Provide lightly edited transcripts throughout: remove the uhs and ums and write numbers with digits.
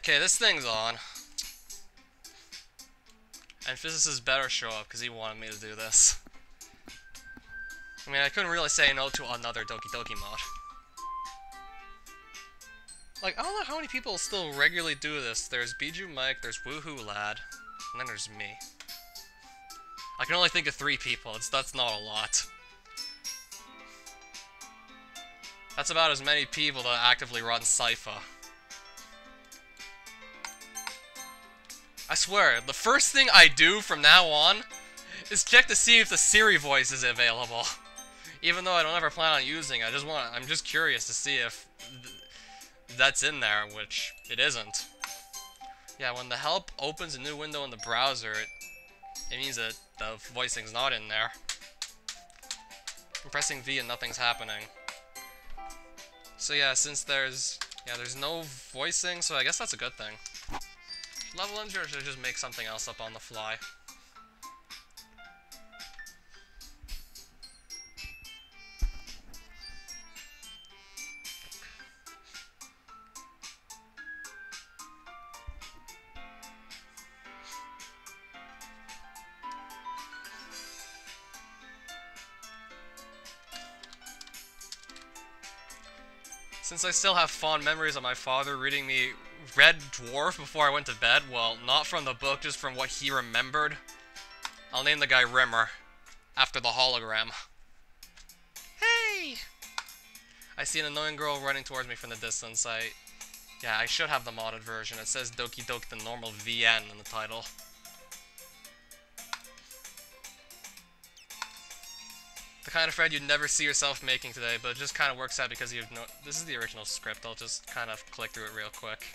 Okay, this thing's on. And Physicist better show up, because he wanted me to do this. I mean, I couldn't really say no to another Doki Doki mod. Like, I don't know how many people still regularly do this. There's Bijou Mike, there's Woohoo Lad, and then there's me. I can only think of 3 people. That's not a lot. That's about as many people that actively run Sypha. I swear, the first thing I do from now on is check to see if the Siri voice is available. Even though I don't ever plan on using it, I'm just curious to see if that's in there, which it isn't. Yeah, when the help opens a new window in the browser, it means that the voicing's not in there. I'm pressing V and nothing's happening. So yeah, since there's no voicing, so I guess that's a good thing. Level Engine, or should I just make something else up on the fly? Since I still have fond memories of my father reading me Red Dwarf before I went to bed, well, not from the book, just from what he remembered, I'll name the guy Rimmer, after the hologram. Hey! I see an annoying girl running towards me from the distance. Yeah, I should have the modded version. It says Doki Doki the normal VN in the title. The kind of friend you'd never see yourself making today, but it just kind of works out because you've no. This is the original script. I'll just kind of click through it real quick.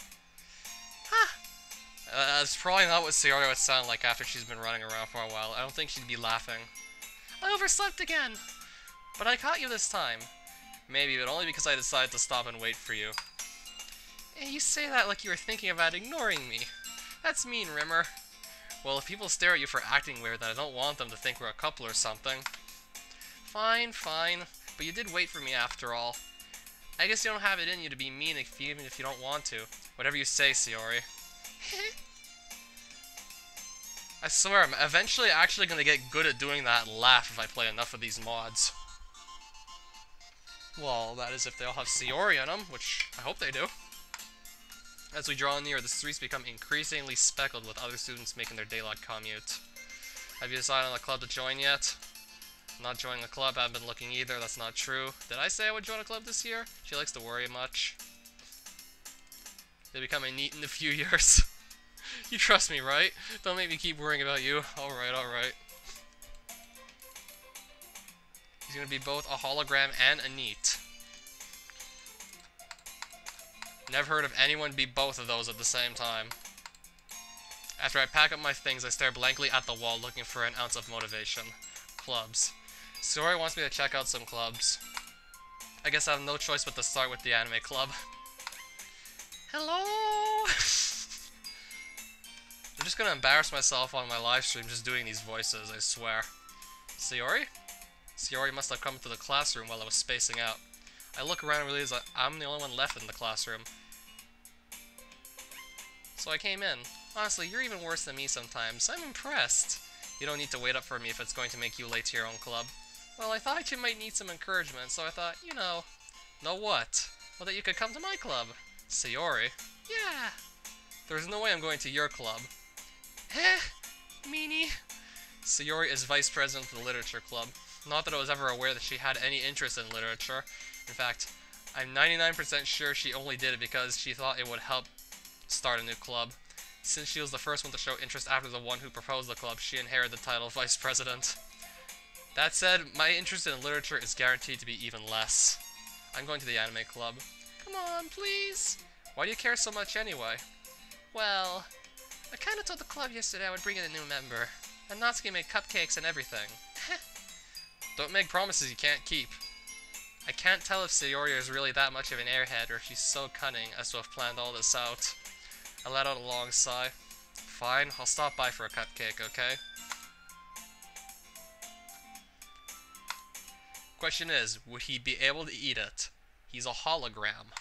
It's probably not what Sayori would sound like after she's been running around for a while. I don't think she'd be laughing. I overslept again! But I caught you this time. Maybe, but only because I decided to stop and wait for you. Hey, you say that like you were thinking about ignoring me. That's mean, Rimmer. Well, if people stare at you for acting weird, then I don't want them to think we're a couple or something. Fine, fine. But you did wait for me after all. I guess you don't have it in you to be mean even if you don't want to. Whatever you say, Sayori. I swear, I'm eventually actually gonna get good at doing that laugh if I play enough of these mods. Well, that is if they all have Sayori in them, which I hope they do. As we draw near, the streets become increasingly speckled with other students making their daylight commute. Have you decided on a club to join yet? I'm not joining a club, I haven't been looking either, that's not true. Did I say I would join a club this year? She likes to worry much. They become a NEET in a few years. You trust me, right? Don't make me keep worrying about you. Alright, alright. He's gonna be both a hologram and a NEET. Never heard of anyone be both of those at the same time. After I pack up my things, I stare blankly at the wall looking for an ounce of motivation. Clubs. Sayori wants me to check out some clubs. I guess I have no choice but to start with the anime club. Hello! I'm just gonna embarrass myself on my live stream just doing these voices, I swear. Sayori? Sayori must have come to the classroom while I was spacing out. I look around and realize that I'm the only one left in the classroom. So I came in. Honestly, you're even worse than me sometimes. I'm impressed. You don't need to wait up for me if it's going to make you late to your own club. Well, I thought you might need some encouragement, so I thought, you know what? Well, that you could come to my club. Sayori? Yeah. There's no way I'm going to your club. Meanie. Sayori is vice president of the literature club. Not that I was ever aware that she had any interest in literature. In fact, I'm 99% sure she only did it because she thought it would help start a new club. Since she was the first one to show interest after the one who proposed the club, she inherited the title of vice president. That said, my interest in literature is guaranteed to be even less. I'm going to the anime club. Come on, please. Why do you care so much anyway? Well, I kinda told the club yesterday I would bring in a new member. And Natsuki made cupcakes and everything. Don't make promises you can't keep. I can't tell if Sayori is really that much of an airhead or if she's so cunning as to have planned all this out. I let out a long sigh. Fine, I'll stop by for a cupcake, okay? Question is, would he be able to eat it? He's a hologram.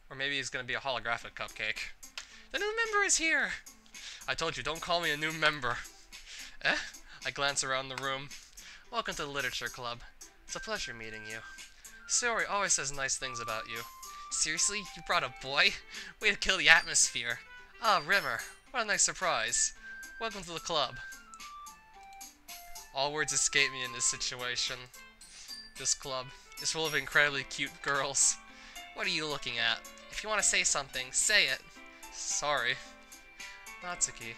Or maybe he's gonna be a holographic cupcake. The new member is here! I told you, don't call me a new member. Eh? I glance around the room. Welcome to the Literature Club. It's a pleasure meeting you. Sayori always says nice things about you. Seriously? You brought a boy? Way to kill the atmosphere. Ah, Rimmer. What a nice surprise. Welcome to the club. All words escape me in this situation. This club is full of incredibly cute girls. What are you looking at? If you want to say something, say it. Sorry. Natsuki.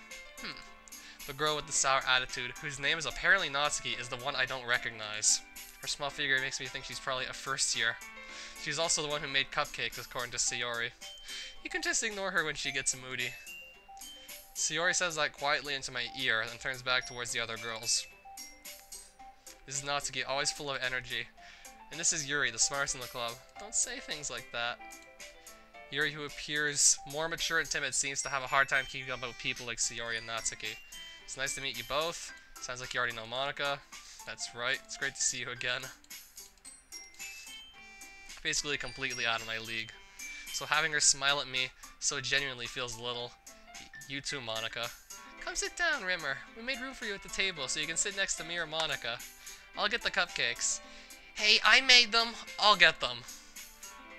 The girl with the sour attitude, whose name is apparently Natsuki, is the one I don't recognize. Her small figure makes me think she's probably a first year. She's also the one who made cupcakes, according to Sayori. You can just ignore her when she gets moody. Sayori says that quietly into my ear, and turns back towards the other girls. This is Natsuki, always full of energy. And this is Yuri, the smartest in the club. Don't say things like that. Yuri, who appears more mature and timid, seems to have a hard time keeping up with people like Sayori and Natsuki. It's nice to meet you both. Sounds like you already know Monika. That's right, it's great to see you again. Basically completely out of my league. So having her smile at me so genuinely feels little. You too, Monika. Come sit down, Rimmer. We made room for you at the table so you can sit next to me or Monika. I'll get the cupcakes. Hey, I made them. I'll get them.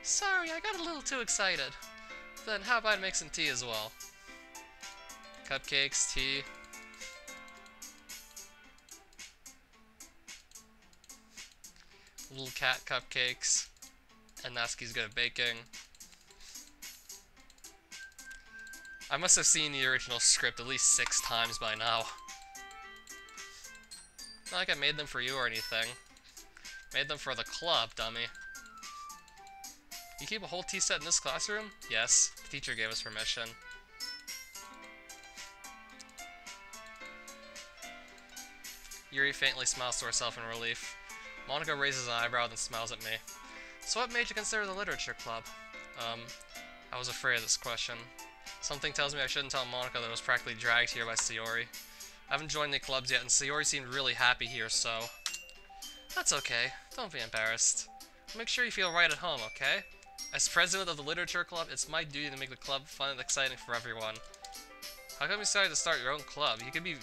Sorry, I got a little too excited. Then how about I make some tea as well? Cupcakes, tea. Little cat cupcakes. And Natsuki's good at baking. I must have seen the original script at least 6 times by now. Not like I made them for you or anything. Made them for the club, dummy. You keep a whole tea set in this classroom? Yes, the teacher gave us permission. Yuri faintly smiles to herself in relief. Monika raises an eyebrow and smiles at me. So what made you consider the literature club? I was afraid of this question. Something tells me I shouldn't tell Monika that I was practically dragged here by Sayori. I haven't joined the clubs yet, and Sayori seemed really happy here, so... That's okay. Don't be embarrassed. Make sure you feel right at home, okay? As president of the literature club, it's my duty to make the club fun and exciting for everyone. How come you decided to start your own club? You could be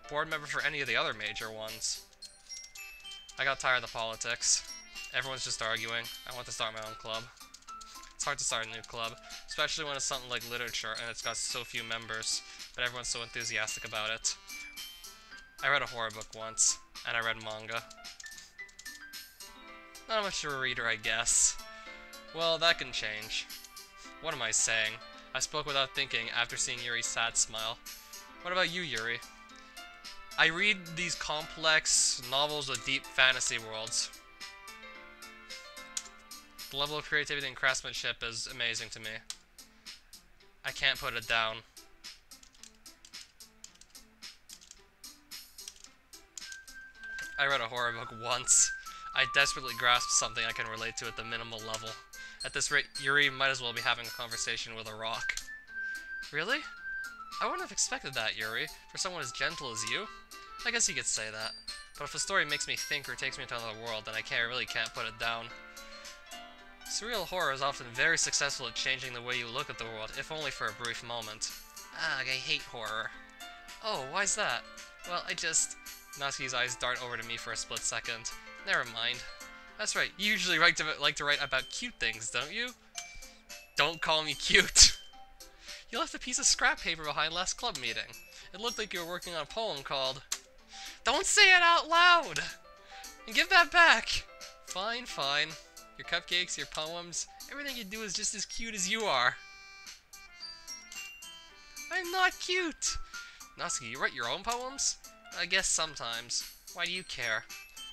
board member for any of the other major ones. I got tired of the politics. Everyone's just arguing. I want to start my own club. It's hard to start a new club, especially when it's something like literature and it's got so few members, but everyone's so enthusiastic about it. I read a horror book once, and I read manga. Not much of a reader, I guess. Well, that can change. What am I saying? I spoke without thinking after seeing Yuri's sad smile. What about you, Yuri? I read these complex novels with deep fantasy worlds. The level of creativity and craftsmanship is amazing to me. I can't put it down. I read a horror book once. I desperately grasped something I can relate to at the minimal level. At this rate, Yuri might as well be having a conversation with a rock. Really? I wouldn't have expected that, Yuri, for someone as gentle as you. I guess you could say that. But if a story makes me think or takes me into another world, then I really can't put it down. Surreal horror is often very successful at changing the way you look at the world, if only for a brief moment. Ah, I hate horror. Oh, why's that? Well, Natsuki's eyes dart over to me for a split second. Never mind. That's right, you usually like to write about cute things, don't you? Don't call me cute! You left a piece of scrap paper behind last club meeting. It looked like you were working on a poem called... Don't say it out loud! And give that back! Fine, fine. Your cupcakes, your poems, everything you do is just as cute as you are. I'm not cute! Natsuki, you write your own poems? I guess sometimes. Why do you care?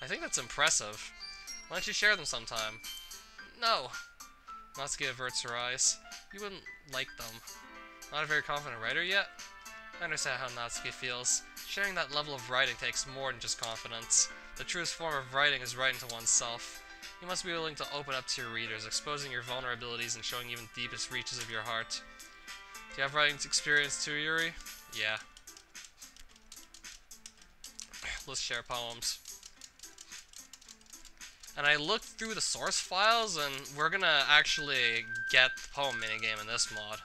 I think that's impressive. Why don't you share them sometime? No. Natsuki averts her eyes. You wouldn't like them. Not a very confident writer yet? I understand how Natsuki feels. Sharing that level of writing takes more than just confidence. The truest form of writing is writing to oneself. You must be willing to open up to your readers, exposing your vulnerabilities and showing even the deepest reaches of your heart. Do you have writing experience too, Yuri? Yeah. Let's share poems. And I looked through the source files, and we're gonna actually get the poem minigame in this mod.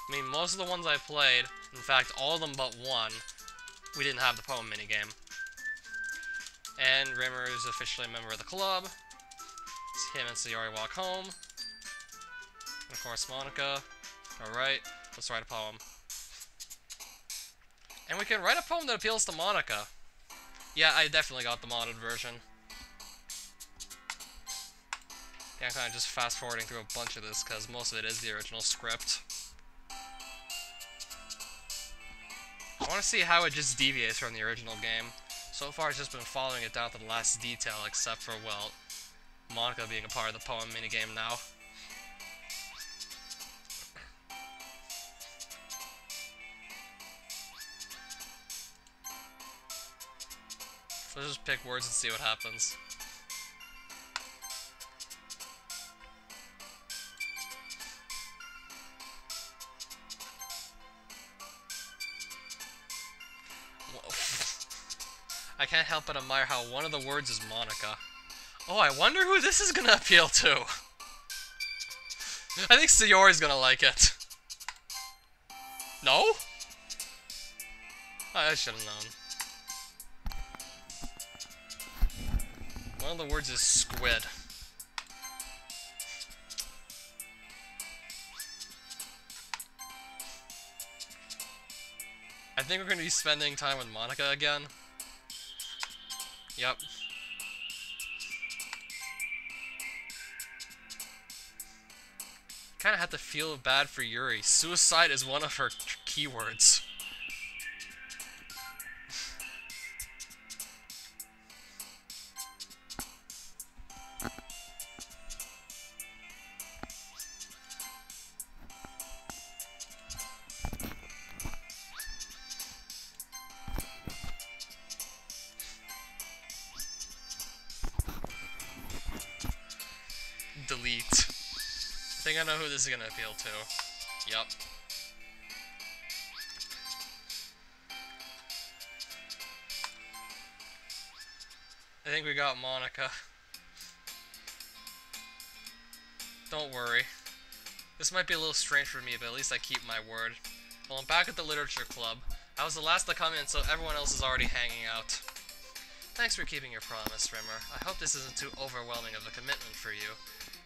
I mean, most of the ones I played, in fact, all of them but one, we didn't have the poem minigame. And Rimmer is officially a member of the club. Him and Sayori walk home. And of course, Monica. Alright, let's write a poem. And we can write a poem that appeals to Monica. Yeah, I definitely got the modded version. Yeah, I'm kind of just fast forwarding through a bunch of this because most of it is the original script. I want to see how it just deviates from the original game. So far, it's just been following it down to the last detail, except for, well, Monica being a part of the poem minigame now. So let's just pick words and see what happens. I can't help but admire how one of the words is Monica. Oh, I wonder who this is gonna appeal to. I think Sayori's gonna like it. No? I should have known. One of the words is squid. I think we're gonna be spending time with Monica again. Yep. Kinda have to feel bad for Yuri. Suicide is one of her keywords. Delete. I think I know who this is gonna appeal to. Yup. I think we got Monica. Don't worry. This might be a little strange for me, but at least I keep my word. Well, I'm back at the literature club. I was the last to come in, so everyone else is already hanging out. Thanks for keeping your promise, Rimmer. I hope this isn't too overwhelming of a commitment for you.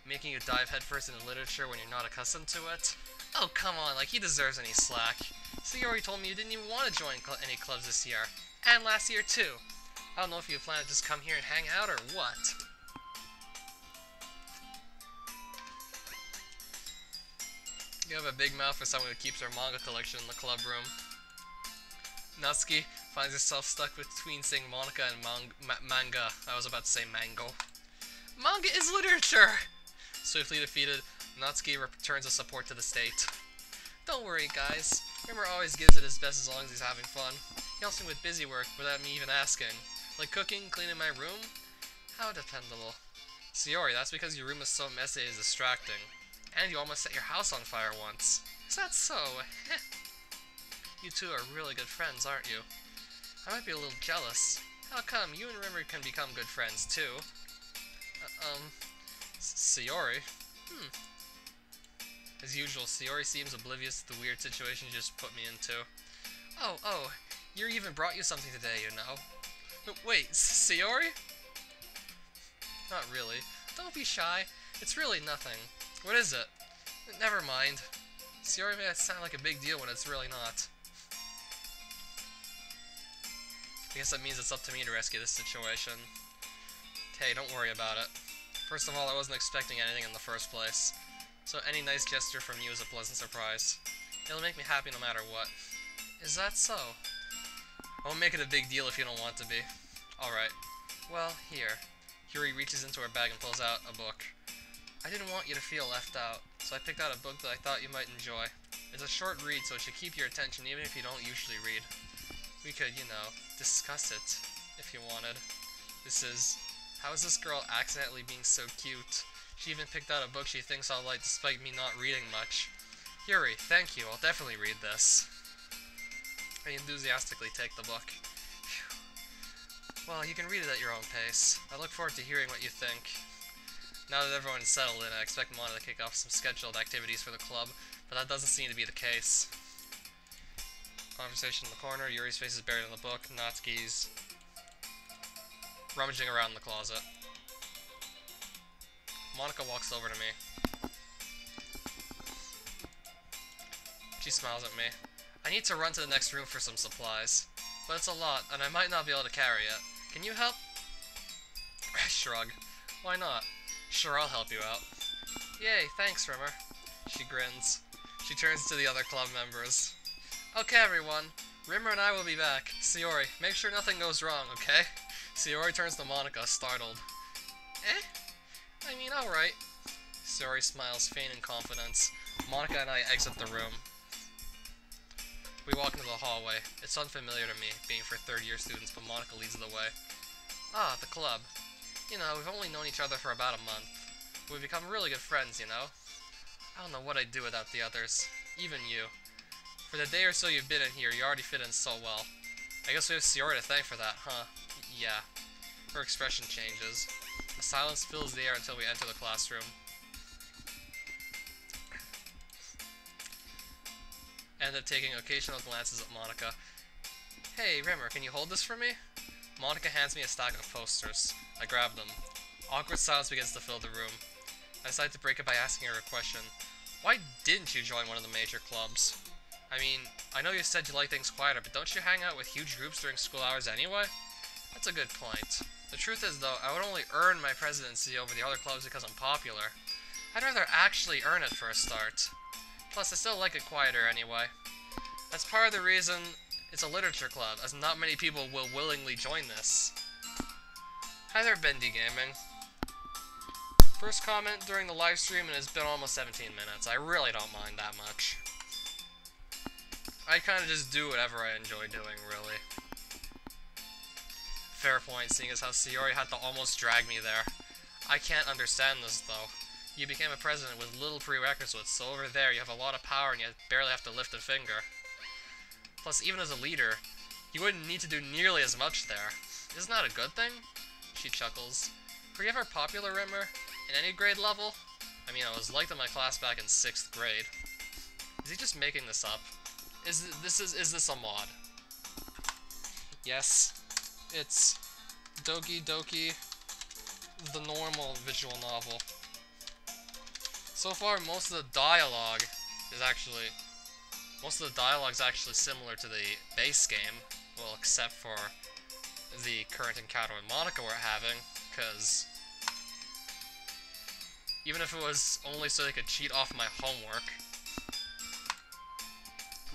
Making you dive headfirst into literature when you're not accustomed to it? Oh, come on, like he deserves any slack. Sayori told me you didn't even want to join any clubs this year. And last year, too. I don't know if you plan to just come here and hang out or what. You have a big mouth for someone who keeps her manga collection in the club room. Natsuki finds herself stuck between saying Monica and manga. I was about to say mango. Manga is literature! Swiftly defeated, Natsuki returns his support to the state. Don't worry, guys. Rimmer always gives it his best as long as he's having fun. He helps me with busy work without me even asking. Like cooking, cleaning my room? How dependable. Sayori, that's because your room is so messy it's distracting. And you almost set your house on fire once. Is that so? You two are really good friends, aren't you? I might be a little jealous. How come you and Rimmer can become good friends, too? Sayori? As usual, Sayori seems oblivious to the weird situation you just put me into. Oh, Yuri even brought you something today, you know. Wait, Sayori? Not really. Don't be shy. It's really nothing. What is it? Never mind. Sayori made it sound like a big deal when it's really not. I guess that means it's up to me to rescue this situation. Hey, don't worry about it. First of all, I wasn't expecting anything in the first place, so any nice gesture from you is a pleasant surprise. It'll make me happy no matter what. Is that so? I won't make it a big deal if you don't want to be. Alright. Well, here. Yuri reaches into her bag and pulls out a book. I didn't want you to feel left out, so I picked out a book that I thought you might enjoy. It's a short read, so it should keep your attention even if you don't usually read. We could, you know, discuss it, if you wanted. This is... How is this girl accidentally being so cute? She even picked out a book she thinks I'll like despite me not reading much. Yuri, thank you, I'll definitely read this. I enthusiastically take the book. Phew. Well, you can read it at your own pace. I look forward to hearing what you think. Now that everyone's settled in, I expect Mona to kick off some scheduled activities for the club, but that doesn't seem to be the case. Conversation in the corner, Yuri's face is buried in the book, Natsuki's rummaging around in the closet. Monica walks over to me. She smiles at me. I need to run to the next room for some supplies, but it's a lot, and I might not be able to carry it. Can you help? I shrug. Why not? Sure, I'll help you out. Yay, thanks, Rimmer. She grins. She turns to the other club members. Okay, everyone. Rimmer and I will be back. Sayori, make sure nothing goes wrong, okay? Sayori turns to Monica, startled. Eh? I mean, alright. Sayori smiles, feigning confidence. Monica and I exit the room. We walk into the hallway. It's unfamiliar to me, being for third-year students, but Monica leads the way. Ah, the club. You know, we've only known each other for about a month. We've become really good friends, you know? I don't know what I'd do without the others. Even you. For the day or so you've been in here, you already fit in so well. I guess we have Sayori to thank for that, huh? Yeah. Her expression changes. A silence fills the air until we enter the classroom. I end up taking occasional glances at Monica. Hey, Rimmer, can you hold this for me? Monica hands me a stack of posters. I grab them. Awkward silence begins to fill the room. I decide to break it by asking her a question. Why didn't you join one of the major clubs? I mean, I know you said you like things quieter, but don't you hang out with huge groups during school hours anyway? That's a good point. The truth is, though, I would only earn my presidency over the other clubs because I'm popular. I'd rather actually earn it for a start. Plus, I still like it quieter anyway. That's part of the reason it's a literature club, as not many people will willingly join this. Hi there, Bendy Gaming. First comment during the live stream, and it's been almost 17 minutes. I really don't mind that much. I kind of just do whatever I enjoy doing, really. Fair point, seeing as how Sayori had to almost drag me there. I can't understand this, though. You became a president with little prerequisites, so over there you have a lot of power and you barely have to lift a finger. Plus, even as a leader, you wouldn't need to do nearly as much there. Isn't that a good thing? She chuckles. Were you ever popular, Rimmer? In any grade level? I mean, I was liked in my class back in 6th grade. Is he just making this up? Is this a mod? Yes. It's Doki Doki, the normal visual novel. So far, most of the dialogue is actually similar to the base game, well, except for the current encounter with Monica we're having, because even if it was only so they could cheat off my homework.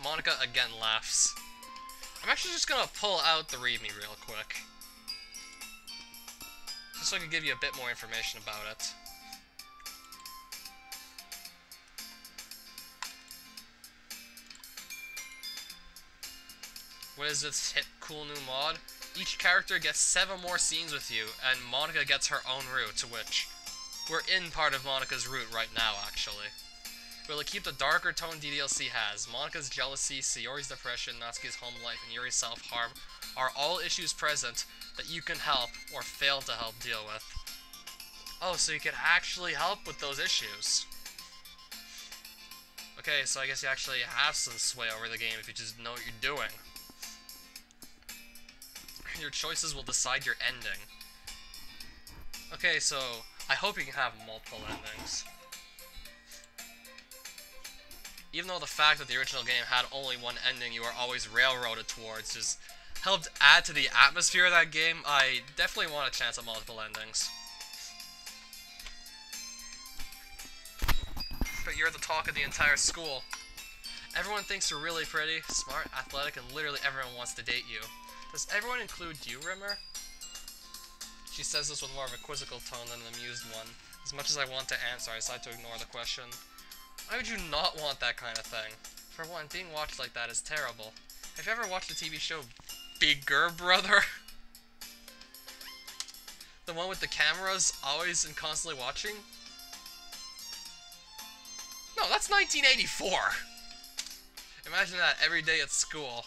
Monica again laughs. I'm actually just gonna pull out the readme real quick, just so I can give you a bit more information about it. What is this hip, cool new mod? Each character gets 7 more scenes with you, and Monica gets her own route, to which we're in part of Monica's route right now, actually. Will it keep the darker tone DDLC has? Monica's jealousy, Sayori's depression, Natsuki's home life, and Yuri's self-harm are all issues present that you can help, or fail to help, deal with. Oh, so you can actually help with those issues. Okay, so I guess you actually have some sway over the game if you just know what you're doing. Your choices will decide your ending. Okay, so I hope you can have multiple endings. Even though the fact that the original game had only one ending you were always railroaded towards just helped add to the atmosphere of that game, I definitely want a chance at multiple endings. But you're the talk of the entire school. Everyone thinks you're really pretty, smart, athletic, and literally everyone wants to date you. Does everyone include you, Rimmer? She says this with more of a quizzical tone than an amused one. As much as I want to answer, I decide to ignore the question. Why would you not want that kind of thing? For one, being watched like that is terrible. Have you ever watched the TV show Bigger Brother? The one with the cameras always and constantly watching? No, that's 1984! Imagine that every day at school.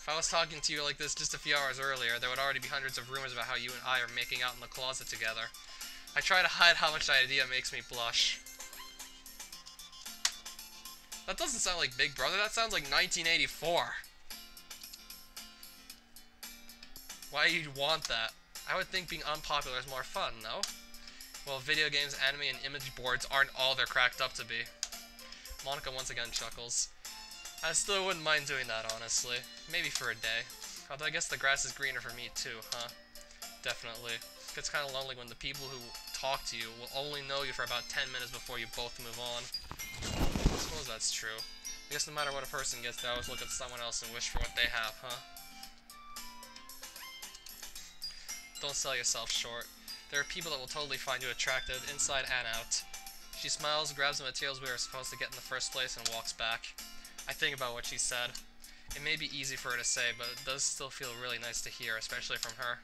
If I was talking to you like this just a few hours earlier, there would already be hundreds of rumors about how you and I are making out in the closet together. I try to hide how much the idea makes me blush. That doesn't sound like Big Brother, that sounds like 1984. Why you'd want that? I would think being unpopular is more fun, no? Well, video games, anime, and image boards aren't all they're cracked up to be. Monica once again chuckles. I still wouldn't mind doing that, honestly. Maybe for a day. Although I guess the grass is greener for me too, huh? Definitely. It gets kind of lonely when the people who talk to you will only know you for about 10 minutes before you both move on. I suppose that's true. I guess no matter what a person gets, they always look at someone else and wish for what they have, huh? Don't sell yourself short. There are people that will totally find you attractive, inside and out. She smiles, grabs the materials we were supposed to get in the first place, and walks back. I think about what she said. It may be easy for her to say, but it does still feel really nice to hear, especially from her.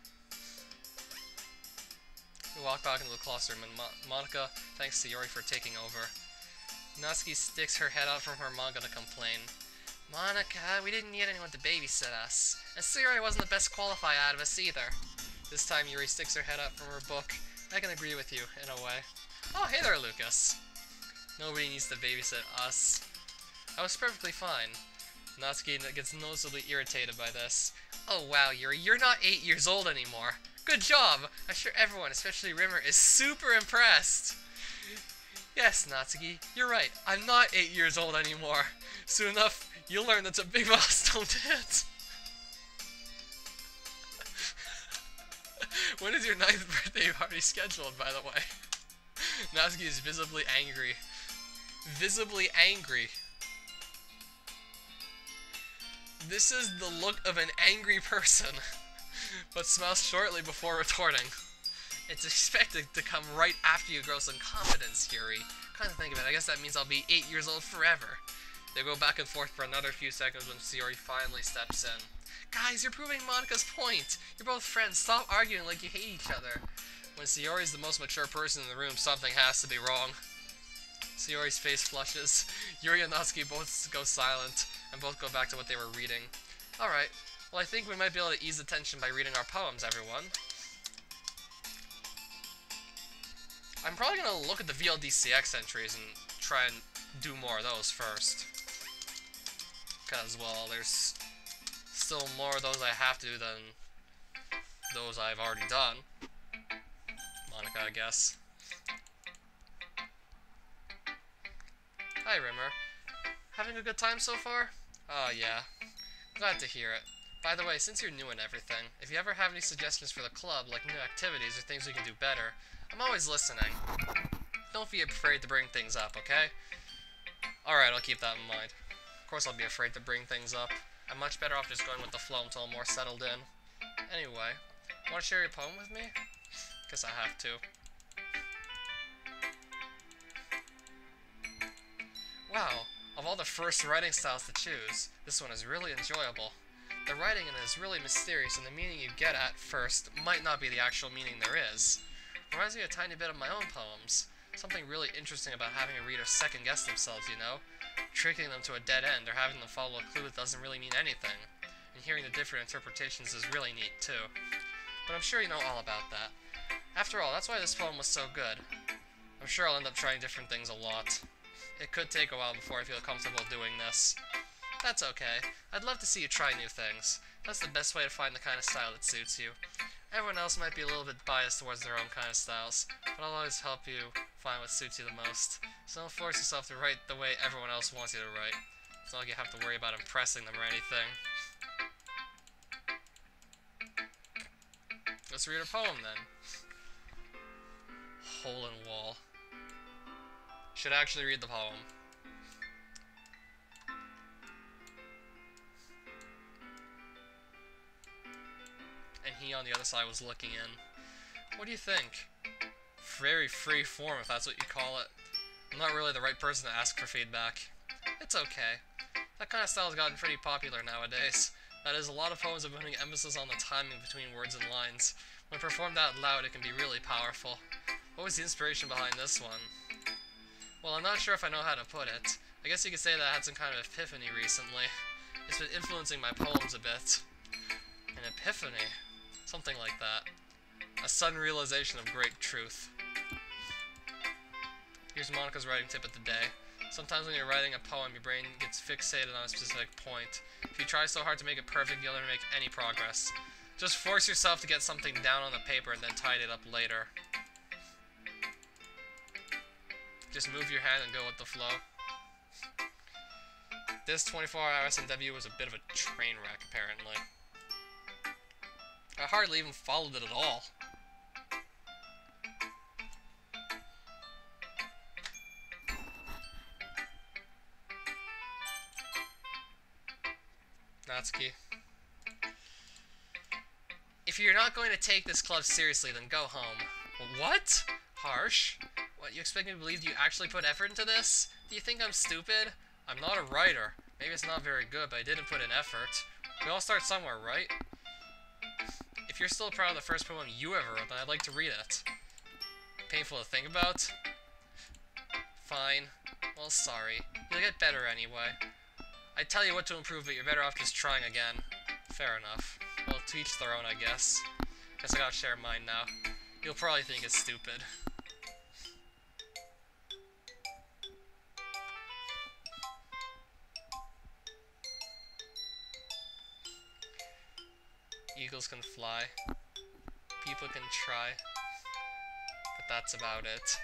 We walk back into the classroom, and Monica thanks Sayori for taking over. Natsuki sticks her head out from her manga to complain. Monica, we didn't need anyone to babysit us. And Sayori wasn't the best qualified out of us either. This time Yuri sticks her head up from her book. I can agree with you, in a way. Oh, hey there, Lucas. Nobody needs to babysit us. I was perfectly fine. Natsuki gets noticeably irritated by this. Oh wow, Yuri, you're not 8 years old anymore. Good job! I'm sure everyone, especially Rimmer, is super impressed. Yes, Natsuki, you're right. I'm not 8 years old anymore. Soon enough, you'll learn that's a big milestone to hit. When is your 9th birthday party scheduled, by the way? Natsuki is visibly angry. Visibly angry. This is the look of an angry person, but smiles shortly before retorting. It's expected to come right after you grow some confidence, Yuri. Kind of think of it, I guess that means I'll be 8 years old forever. They go back and forth for another few seconds when Sayori finally steps in. Guys, you're proving Monica's point. You're both friends. Stop arguing like you hate each other. When Sayori's the most mature person in the room, something has to be wrong. Sayori's face flushes. Yuri and Natsuki both go silent, and both go back to what they were reading. Alright, well I think we might be able to ease the tension by reading our poems, everyone. I'm probably going to look at the VLDCX entries and try and do more of those first. Because, well, there's still more of those I have to do than those I've already done. Monica, I guess. Hi, Rimmer. Having a good time so far? Oh, yeah. Glad to hear it. By the way, since you're new and everything, if you ever have any suggestions for the club, like new activities or things we can do better, I'm always listening. Don't be afraid to bring things up, okay? Alright, I'll keep that in mind. Of course I'll be afraid to bring things up. I'm much better off just going with the flow until I'm more settled in. Anyway, want to share your poem with me? Guess I have to. Wow, of all the first writing styles to choose, this one is really enjoyable. The writing in it is really mysterious, and the meaning you get at first might not be the actual meaning there is. Reminds me a tiny bit of my own poems. Something really interesting about having a reader second-guess themselves, you know? Tricking them to a dead end or having them follow a clue that doesn't really mean anything. And hearing the different interpretations is really neat, too. But I'm sure you know all about that. After all, that's why this poem was so good. I'm sure I'll end up trying different things a lot. It could take a while before I feel comfortable doing this. That's okay. I'd love to see you try new things. That's the best way to find the kind of style that suits you. Everyone else might be a little bit biased towards their own kind of styles, but I'll always help you find what suits you the most. So don't force yourself to write the way everyone else wants you to write. It's not like you have to worry about impressing them or anything. Let's read a poem then. Hole in Wall. Should actually read the poem. And he on the other side was looking in. What do you think? Very free form, if that's what you call it. I'm not really the right person to ask for feedback. It's okay. That kind of style has gotten pretty popular nowadays. That is, a lot of poems are putting emphasis on the timing between words and lines. When performed out loud, it can be really powerful. What was the inspiration behind this one? Well, I'm not sure if I know how to put it. I guess you could say that I had some kind of epiphany recently. It's been influencing my poems a bit. An epiphany. Something like that. A sudden realization of great truth. Here's Monica's writing tip of the day. Sometimes when you're writing a poem, your brain gets fixated on a specific point. If you try so hard to make it perfect, you'll never make any progress. Just force yourself to get something down on the paper and then tidy it up later. Just move your hand and go with the flow. This 24-hour SMW was a bit of a train wreck, apparently. I hardly even followed it at all. Natsuki. If you're not going to take this club seriously, then go home. What? Harsh? What, you expect me to believe you actually put effort into this? Do you think I'm stupid? I'm not a writer. Maybe it's not very good, but I didn't put in effort. We all start somewhere, right? If you're still proud of the first poem you ever wrote, then I'd like to read it. Painful to think about? Fine. Well, sorry. You'll get better anyway. I'd tell you what to improve, but you're better off just trying again. Fair enough. Well, to each their own, I guess. Guess I gotta share mine now. You'll probably think it's stupid. Eagles can fly. People can try. But that's about it.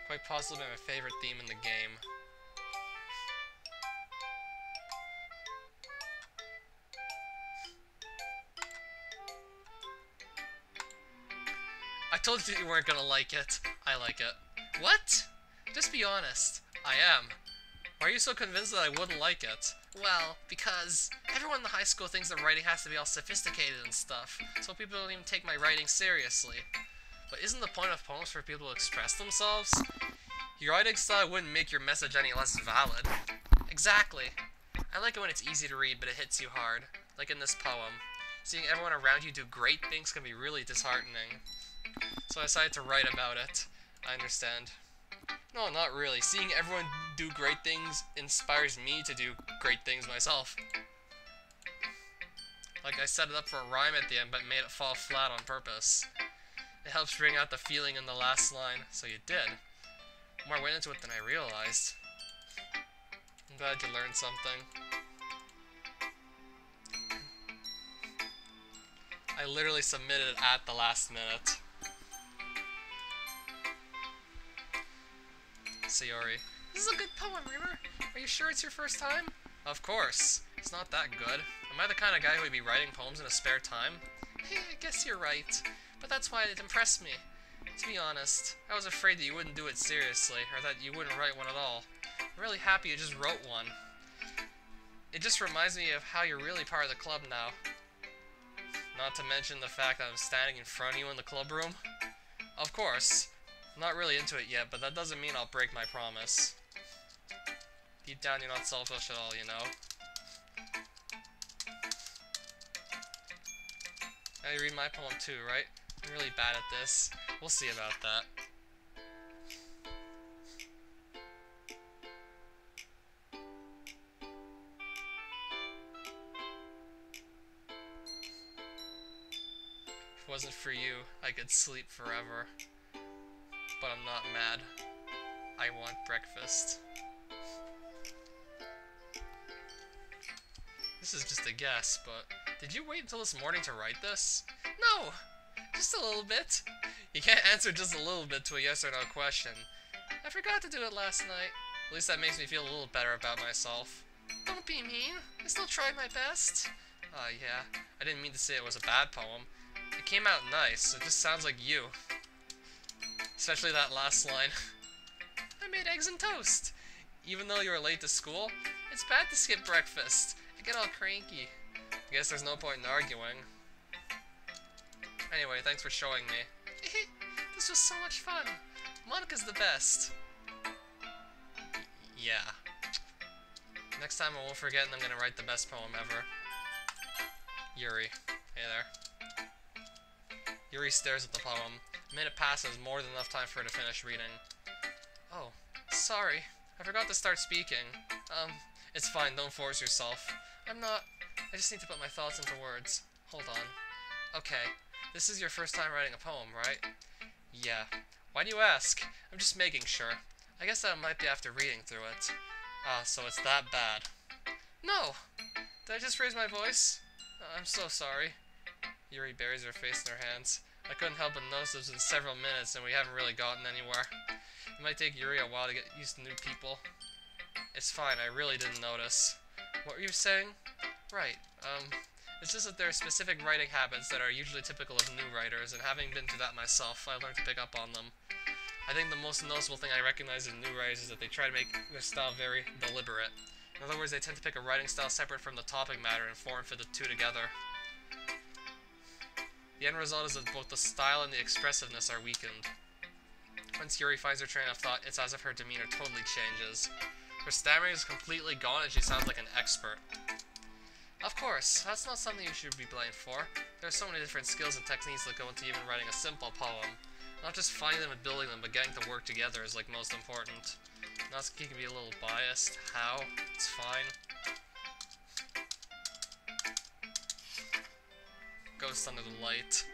Quite possibly my favorite theme in the game. I told you weren't gonna like it. I like it. What? Just be honest. I am. Why are you so convinced that I wouldn't like it? Well, because everyone in the high school thinks that writing has to be all sophisticated and stuff, so people don't even take my writing seriously. But isn't the point of poems for people to express themselves? Your writing style wouldn't make your message any less valid. Exactly. I like it when it's easy to read, but it hits you hard. Like in this poem. Seeing everyone around you do great things can be really disheartening. So I decided to write about it. I understand. No, not really. Seeing everyone do great things inspires me to do great things myself. Like I set it up for a rhyme at the end, but made it fall flat on purpose. It helps bring out the feeling in the last line, so you did. More went into it than I realized. I'm glad you learned something. I literally submitted it at the last minute. Sayori. This is a good poem, Rimmer. Are you sure it's your first time? Of course. It's not that good. Am I the kind of guy who would be writing poems in his spare time? Hey, I guess you're right. But that's why it impressed me. To be honest, I was afraid that you wouldn't do it seriously, or that you wouldn't write one at all. I'm really happy you just wrote one. It just reminds me of how you're really part of the club now. Not to mention the fact that I'm standing in front of you in the club room. Of course. I'm not really into it yet, but that doesn't mean I'll break my promise. Deep down, you're not selfish at all, you know? Now you read my poem too, right? I'm really bad at this. We'll see about that. If it wasn't for you, I could sleep forever. But I'm not mad. I want breakfast. This is just a guess, but did you wait until this morning to write this? No! Just a little bit. You can't answer just a little bit to a yes or no question. I forgot to do it last night. At least that makes me feel a little better about myself. Don't be mean. I still tried my best. Yeah. I didn't mean to say it was a bad poem. It came out nice. It just sounds like you. Especially that last line. I made eggs and toast. Even though you were late to school, it's bad to skip breakfast. I get all cranky. I guess there's no point in arguing. Anyway, thanks for showing me. This was so much fun. Monica's the best. Yeah. Next time I won't forget and I'm gonna write the best poem ever. Yuri. Hey there. Yuri stares at the poem. A minute passes, more than enough time for her to finish reading. Oh, sorry. I forgot to start speaking. It's fine, don't force yourself. I'm not... I just need to put my thoughts into words. Hold on. Okay, this is your first time writing a poem, right? Yeah. Why do you ask? I'm just making sure. I guess that might be after reading through it. Ah, so it's that bad. No! Did I just raise my voice? I'm so sorry. Yuri buries her face in her hands. I couldn't help but notice it's been several minutes and we haven't really gotten anywhere. It might take Yuri a while to get used to new people. It's fine, I really didn't notice. What were you saying? Right, it's just that there are specific writing habits that are usually typical of new writers, and having been through that myself, I learned to pick up on them. I think the most noticeable thing I recognize in new writers is that they try to make their style very deliberate. In other words, they tend to pick a writing style separate from the topic matter and form fit the two together. The end result is that both the style and the expressiveness are weakened. Once Yuri finds her train of thought, it's as if her demeanor totally changes. Her stammering is completely gone and she sounds like an expert. Of course, that's not something you should be blamed for. There are so many different skills and techniques that go into even writing a simple poem. Not just finding them and building them, but getting to work together is like most important. Natsuki can be a little biased. How? It's fine. Ghost under the light.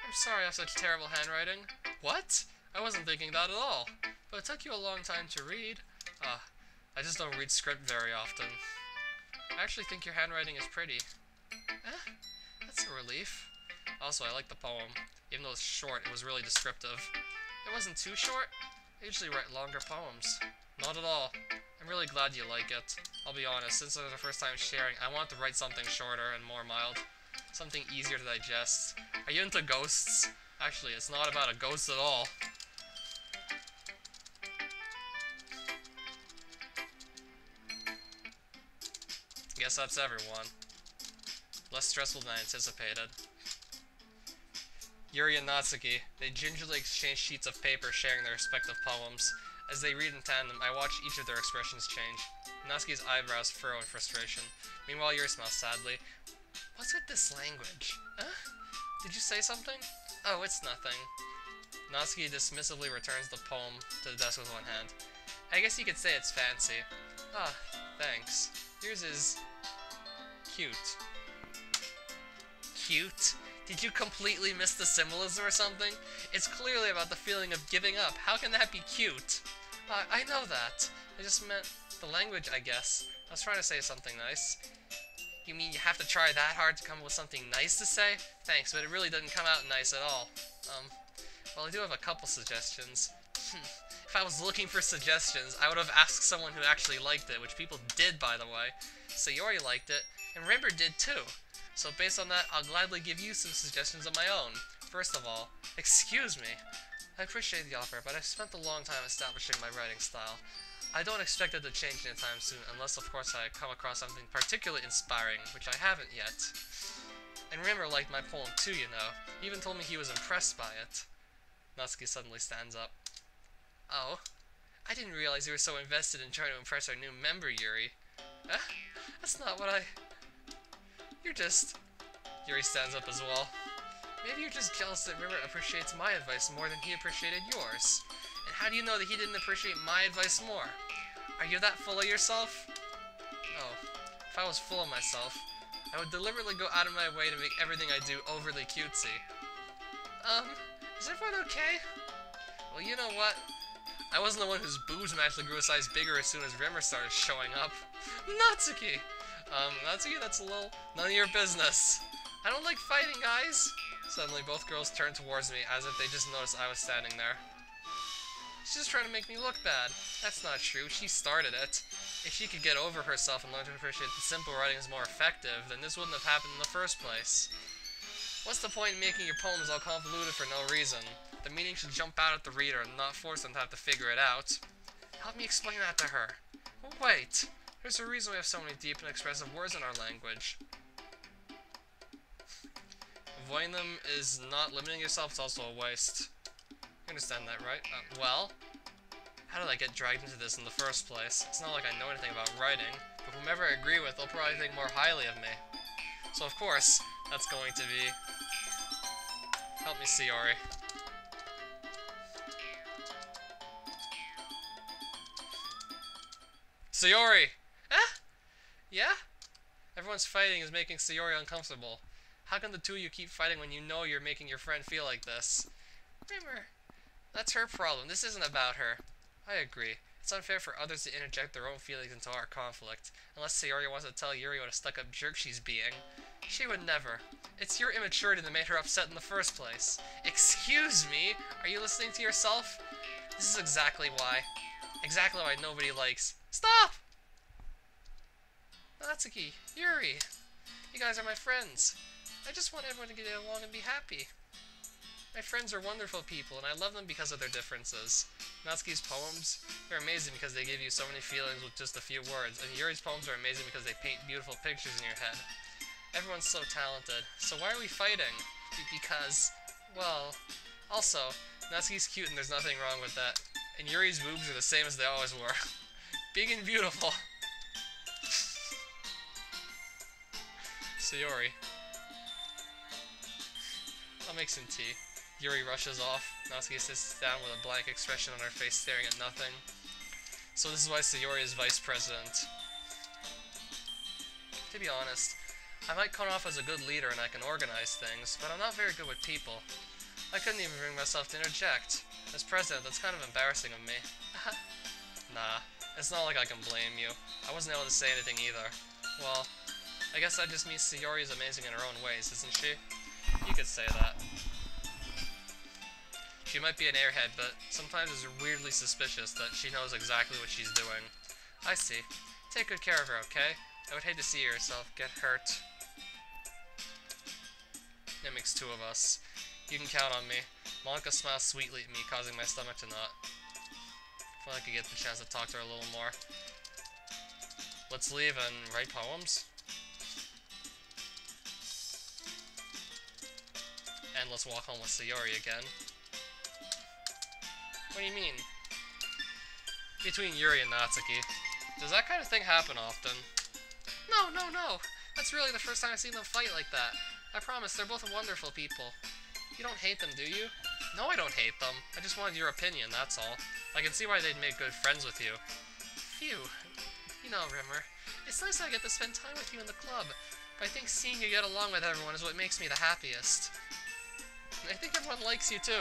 I'm sorry I have such terrible handwriting. What? I wasn't thinking that at all. But it took you a long time to read. I just don't read script very often. I actually think your handwriting is pretty. That's a relief. Also, I like the poem. Even though it's short, it was really descriptive. It wasn't too short. I usually write longer poems. Not at all. I'm really glad you like it. I'll be honest, since it was the first time sharing, I want to write something shorter and more mild. Something easier to digest. Are you into ghosts? Actually, it's not about a ghost at all. Guess that's everyone. Less stressful than I anticipated. Yuri and Natsuki, they gingerly exchange sheets of paper sharing their respective poems. As they read in tandem, I watch each of their expressions change. Natsuki's eyebrows furrow in frustration. Meanwhile, Yuri smiles sadly. What's with this language? Huh? Did you say something? Oh, it's nothing. Natsuki dismissively returns the poem to the desk with one hand. I guess you could say it's fancy. Ah, thanks. Yours is... cute. Cute? Did you completely miss the symbolism or something? It's clearly about the feeling of giving up. How can that be cute? I know that. I just meant the language, I guess. I was trying to say something nice. You mean you have to try that hard to come up with something nice to say? Thanks, but it really didn't come out nice at all. Well, I do have a couple suggestions. If I was looking for suggestions, I would have asked someone who actually liked it, which people did, by the way. Sayori liked it, and Rimber did too. So based on that, I'll gladly give you some suggestions of my own. First of all, excuse me. I appreciate the offer, but I've spent a long time establishing my writing style. I don't expect it to change anytime soon, unless of course I come across something particularly inspiring, which I haven't yet. And Rimmer liked my poem too, you know. He even told me he was impressed by it. Natsuki suddenly stands up. Oh, I didn't realize you were so invested in trying to impress our new member, Yuri. That's not what I... You're just... Yuri stands up as well. Maybe you're just jealous that Rimmer appreciates my advice more than he appreciated yours. And how do you know that he didn't appreciate my advice more? Are you that full of yourself? Oh, if I was full of myself, I would deliberately go out of my way to make everything I do overly cutesy. Is everyone okay? Well, you know what? I wasn't the one whose boobs magically grew a size bigger as soon as Rimmer started showing up. Natsuki! Natsuki, that's a little... none of your business. I don't like fighting, guys! Suddenly, both girls turned towards me as if they just noticed I was standing there. She's just trying to make me look bad. That's not true. She started it. If she could get over herself and learn to appreciate that simple writing is more effective, then this wouldn't have happened in the first place. What's the point in making your poems all convoluted for no reason? The meaning should jump out at the reader and not force them to have to figure it out. Help me explain that to her. Oh, wait. There's a reason we have so many deep and expressive words in our language. Avoiding them is not limiting yourself, it's also a waste. You understand that, right? Well, how did I get dragged into this in the first place? It's not like I know anything about writing, but whomever I agree with, they'll probably think more highly of me. So of course, That's going to be... Help me, Sayori. Sayori! Eh? Yeah? Everyone's fighting is making Sayori uncomfortable. How can the two of you keep fighting when you know you're making your friend feel like this? Remember, that's her problem. This isn't about her. I agree. It's unfair for others to interject their own feelings into our conflict. Unless Sayori wants to tell Yuri what a stuck-up jerk she's being. She would never. It's your immaturity that made her upset in the first place. Excuse me? Are you listening to yourself? This is exactly why. Exactly why nobody likes... Stop! Natsuki, Yuri, you guys are my friends. I just want everyone to get along and be happy. My friends are wonderful people, and I love them because of their differences. Natsuki's poems, they're amazing because they give you so many feelings with just a few words, and Yuri's poems are amazing because they paint beautiful pictures in your head. Everyone's so talented. So why are we fighting? Because, well, also, Natsuki's cute and there's nothing wrong with that. And Yuri's boobs are the same as they always were. Big and beautiful. Sayori. I'll make some tea. Yuri rushes off. Natsuki sits down with a blank expression on her face, staring at nothing. So this is why Sayori is vice president. To be honest, I might come off as a good leader and I can organize things, but I'm not very good with people. I couldn't even bring myself to interject. As president, that's kind of embarrassing of me. Nah, it's not like I can blame you. I wasn't able to say anything either. Well, I guess that just means Sayori is amazing in her own ways, isn't she? You could say that. She might be an airhead, but sometimes it's weirdly suspicious that she knows exactly what she's doing. I see. Take good care of her, okay? I would hate to see herself get hurt. That makes two of us. You can count on me. Monica smiles sweetly at me, causing my stomach to knot. If only I could get the chance to talk to her a little more. Let's leave and write poems? And let's walk home with Sayori again. What do you mean? Between Yuri and Natsuki. Does that kind of thing happen often? No, no, no! That's really the first time I've seen them fight like that. I promise, they're both wonderful people. You don't hate them, do you? No, I don't hate them. I just wanted your opinion, that's all. I can see why they'd make good friends with you. Phew. You know, Rimmer, it's nice that I get to spend time with you in the club, but I think seeing you get along with everyone is what makes me the happiest. And I think everyone likes you, too.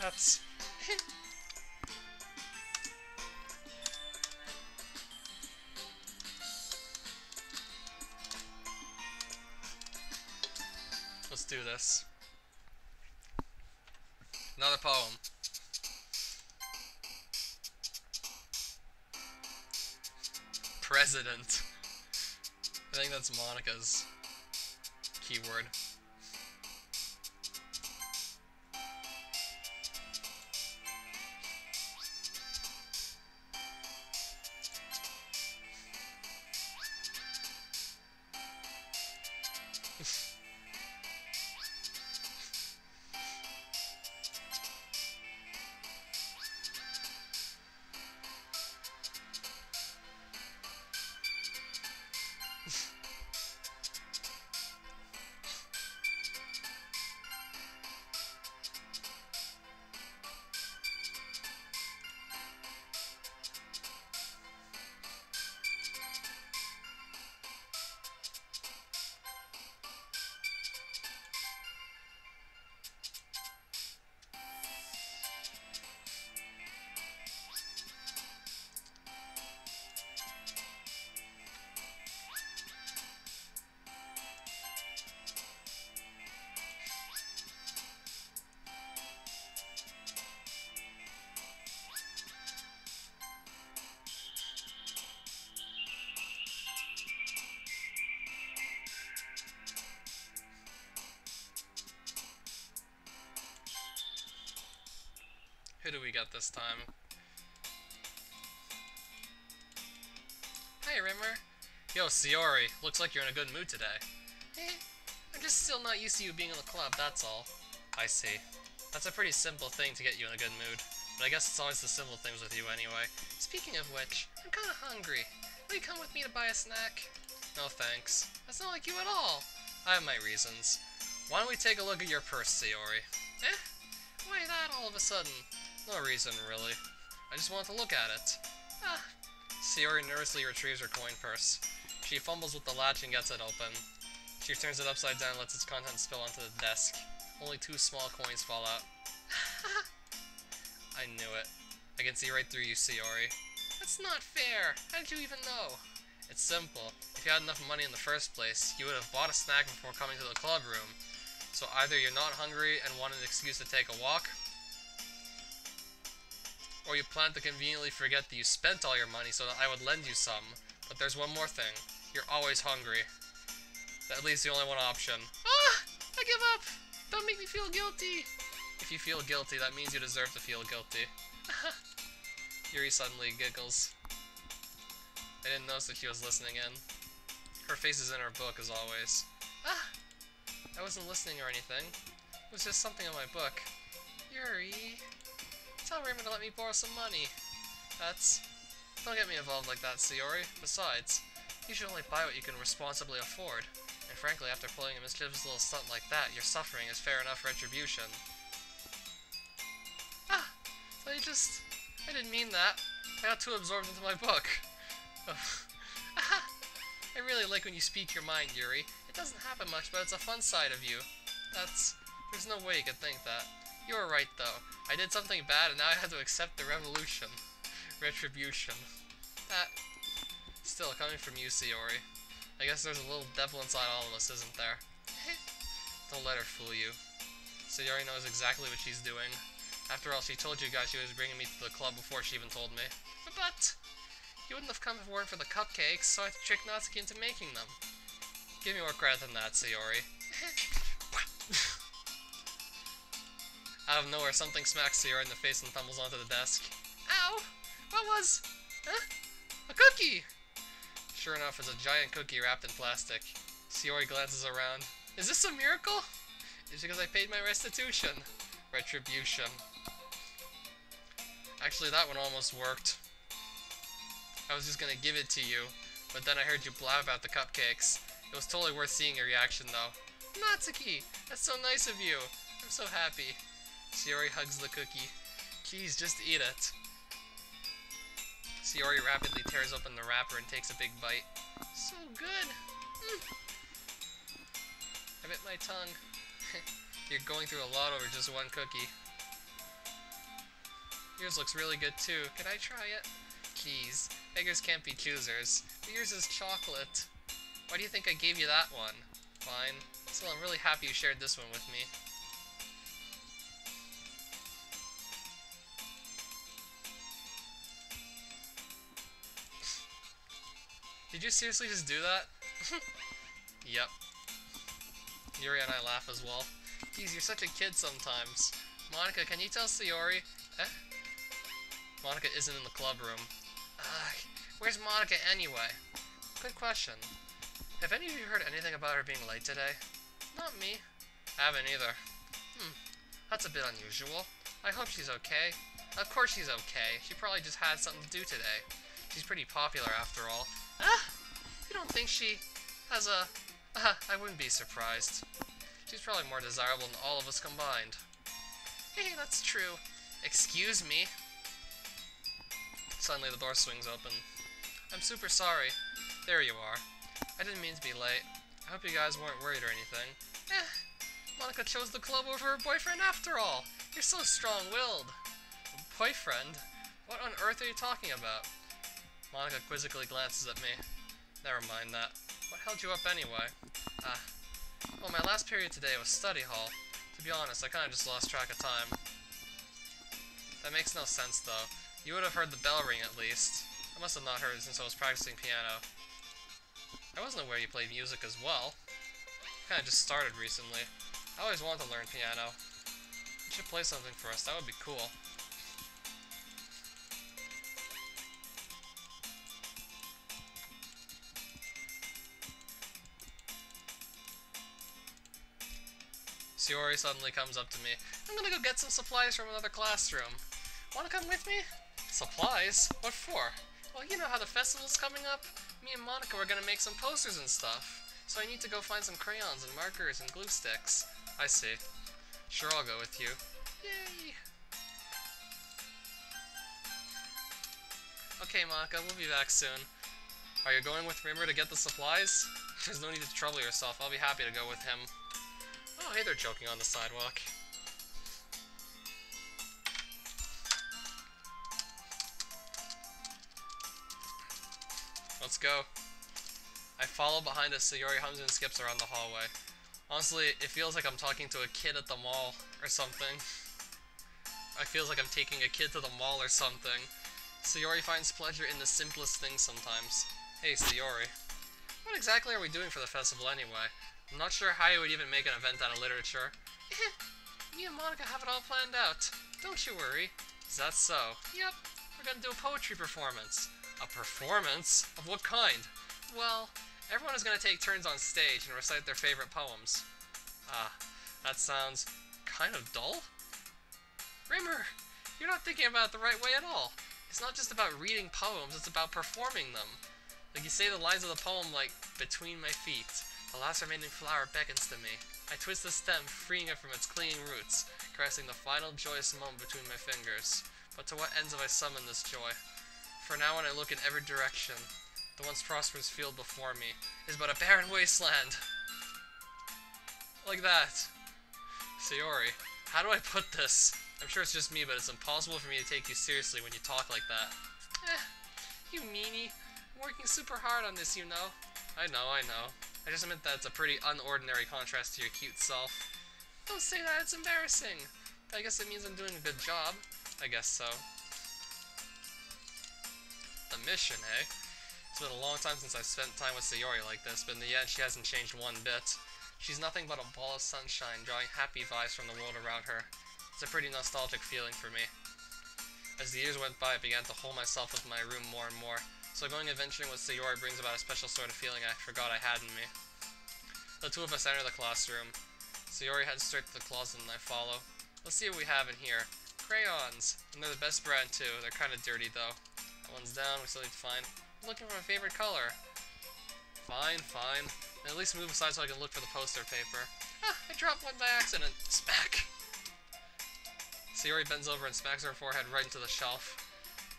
That's... Let's do this. Another poem. President. I think that's Monica's keyword. Who do we got this time? Hey, Rimmer. Yo, Sayori. Looks like you're in a good mood today. I'm just still not used to you being in the club, that's all. I see. That's a pretty simple thing to get you in a good mood. But I guess it's always the simple things with you anyway. Speaking of which, I'm kinda hungry. Will you come with me to buy a snack? No thanks. That's not like you at all. I have my reasons. Why don't we take a look at your purse, Sayori? Eh? Why that all of a sudden? No reason, really. I just wanted to look at it. Ah. Sayori nervously retrieves her coin purse. She fumbles with the latch and gets it open. She turns it upside down and lets its contents spill onto the desk. Only 2 small coins fall out. I knew it. I can see right through you, Sayori. That's not fair. How did you even know? It's simple. If you had enough money in the first place, you would have bought a snack before coming to the club room. So either you're not hungry and want an excuse to take a walk, or you plan to conveniently forget that you spent all your money so that I would lend you some. But there's one more thing. You're always hungry. That leaves the only one option. Ah! I give up! Don't make me feel guilty! If you feel guilty, that means you deserve to feel guilty. Yuri suddenly giggles. I didn't notice that she was listening in. Her face is in her book, as always. Ah! I wasn't listening or anything. It was just something in my book. Yuri... Tell Raymond to let me borrow some money. Don't get me involved like that, Sayori. Besides, you should only buy what you can responsibly afford. And frankly, after pulling a mischievous little stunt like that, your suffering is fair enough retribution. Ah! So I didn't mean that. I got too absorbed into my book. I really like when you speak your mind, Yuri. It doesn't happen much, but it's a fun side of you. There's no way you could think that. You were right, though. I did something bad, and now I had to accept the retribution. Still, coming from you, Sayori. I guess there's a little devil inside all of us, isn't there? Don't let her fool you. Sayori knows exactly what she's doing. After all, she told you guys she was bringing me to the club before she even told me. But you wouldn't have come if it weren't for the cupcakes, so I tricked Natsuki into making them. Give me more credit than that, Sayori. Out of nowhere, something smacks Sayori in the face and tumbles onto the desk. Ow! What was... Huh? A cookie! Sure enough, it's a giant cookie wrapped in plastic. Sayori glances around. Is this a miracle? It's because I paid my restitution. Retribution. Actually, that one almost worked. I was just gonna give it to you, but then I heard you blab about the cupcakes. It was totally worth seeing your reaction, though. Natsuki! That's so nice of you! I'm so happy. Sayori hugs the cookie. Please, just eat it. Sayori rapidly tears open the wrapper and takes a big bite. So good! I bit my tongue. You're going through a lot over just one cookie. Yours looks really good too. Can I try it? Please. Beggars can't be choosers. But yours is chocolate. Why do you think I gave you that one? Fine. Still, I'm really happy you shared this one with me. Did you seriously just do that? Yep. Yuri and I laugh as well. Geez, you're such a kid sometimes. Monica, can you tell Sayori? Monica isn't in the club room. Where's Monica anyway? Good question. Have any of you heard anything about her being late today? Not me. Haven't either. That's a bit unusual. I hope she's okay. Of course she's okay. She probably just had something to do today. She's pretty popular after all. You don't think she has a... I wouldn't be surprised. She's probably more desirable than all of us combined. Hey, that's true. Excuse me. Suddenly the door swings open. I'm super sorry. There you are. I didn't mean to be late. I hope you guys weren't worried or anything. Monica chose the club over her boyfriend after all. You're so strong-willed. Boyfriend? What on earth are you talking about? Monica quizzically glances at me. Never mind that. What held you up anyway? Well, my last period today was study hall. To be honest, I kinda just lost track of time. That makes no sense, though. You would have heard the bell ring, at least. I must have not heard it since I was practicing piano. I wasn't aware you played music as well. Kinda just started recently. I always wanted to learn piano. You should play something for us, that would be cool. Sayori suddenly comes up to me. I'm gonna go get some supplies from another classroom. Wanna come with me? Supplies? What for? Well, you know how the festival's coming up? Me and Monica were gonna make some posters and stuff. so I need to go find some crayons and markers and glue sticks. I see. Sure, I'll go with you. Yay! Okay, Maka, we'll be back soon. Are you going with Rimmer to get the supplies? There's no need to trouble yourself. I'll be happy to go with him. Oh, hey, they're joking on the sidewalk. Let's go. I follow behind as Sayori hums and skips around the hallway. Honestly, it feels like I'm talking to a kid at the mall or something. It feels like I'm taking a kid to the mall or something. Sayori finds pleasure in the simplest things sometimes. Hey, Sayori. What exactly are we doing for the festival anyway? I'm not sure how you would even make an event out of literature. Me and Monica have it all planned out. Don't you worry. Is that so? Yep. We're gonna do a poetry performance. A performance? Of what kind? Well, everyone is gonna take turns on stage and recite their favorite poems. Ah, that sounds kind of dull? Rimmer, you're not thinking about it the right way at all. It's not just about reading poems, it's about performing them. Like you say the lines of the poem like, between my feet, the last remaining flower beckons to me. I twist the stem, freeing it from its clinging roots, caressing the final joyous moment between my fingers. But to what ends have I summoned this joy? For now when I look in every direction, the once prosperous field before me is but a barren wasteland. Like that. Sayori, how do I put this? I'm sure it's just me, but it's impossible for me to take you seriously when you talk like that. You meanie. I'm working super hard on this, you know. I know. I just meant that it's a pretty unordinary contrast to your cute self. Don't say that, it's embarrassing. I guess it means I'm doing a good job. I guess so. The mission, eh? It's been a long time since I've spent time with Sayori like this, but in the end she hasn't changed one bit. She's nothing but a ball of sunshine, drawing happy vibes from the world around her. It's a pretty nostalgic feeling for me. As the years went by, I began to hold myself with my room more and more, so going adventuring with Sayori brings about a special sort of feeling I forgot I had in me. The two of us enter the classroom. Sayori heads straight to the closet and I follow. Let's see what we have in here. Crayons! And they're the best brand too, they're kinda dirty though. That one's down, we still need to find. I'm looking for my favorite color. Fine. And at least move aside so I can look for the poster paper. Ah, I dropped one by accident. Smack! Sayori bends over and smacks her forehead right into the shelf.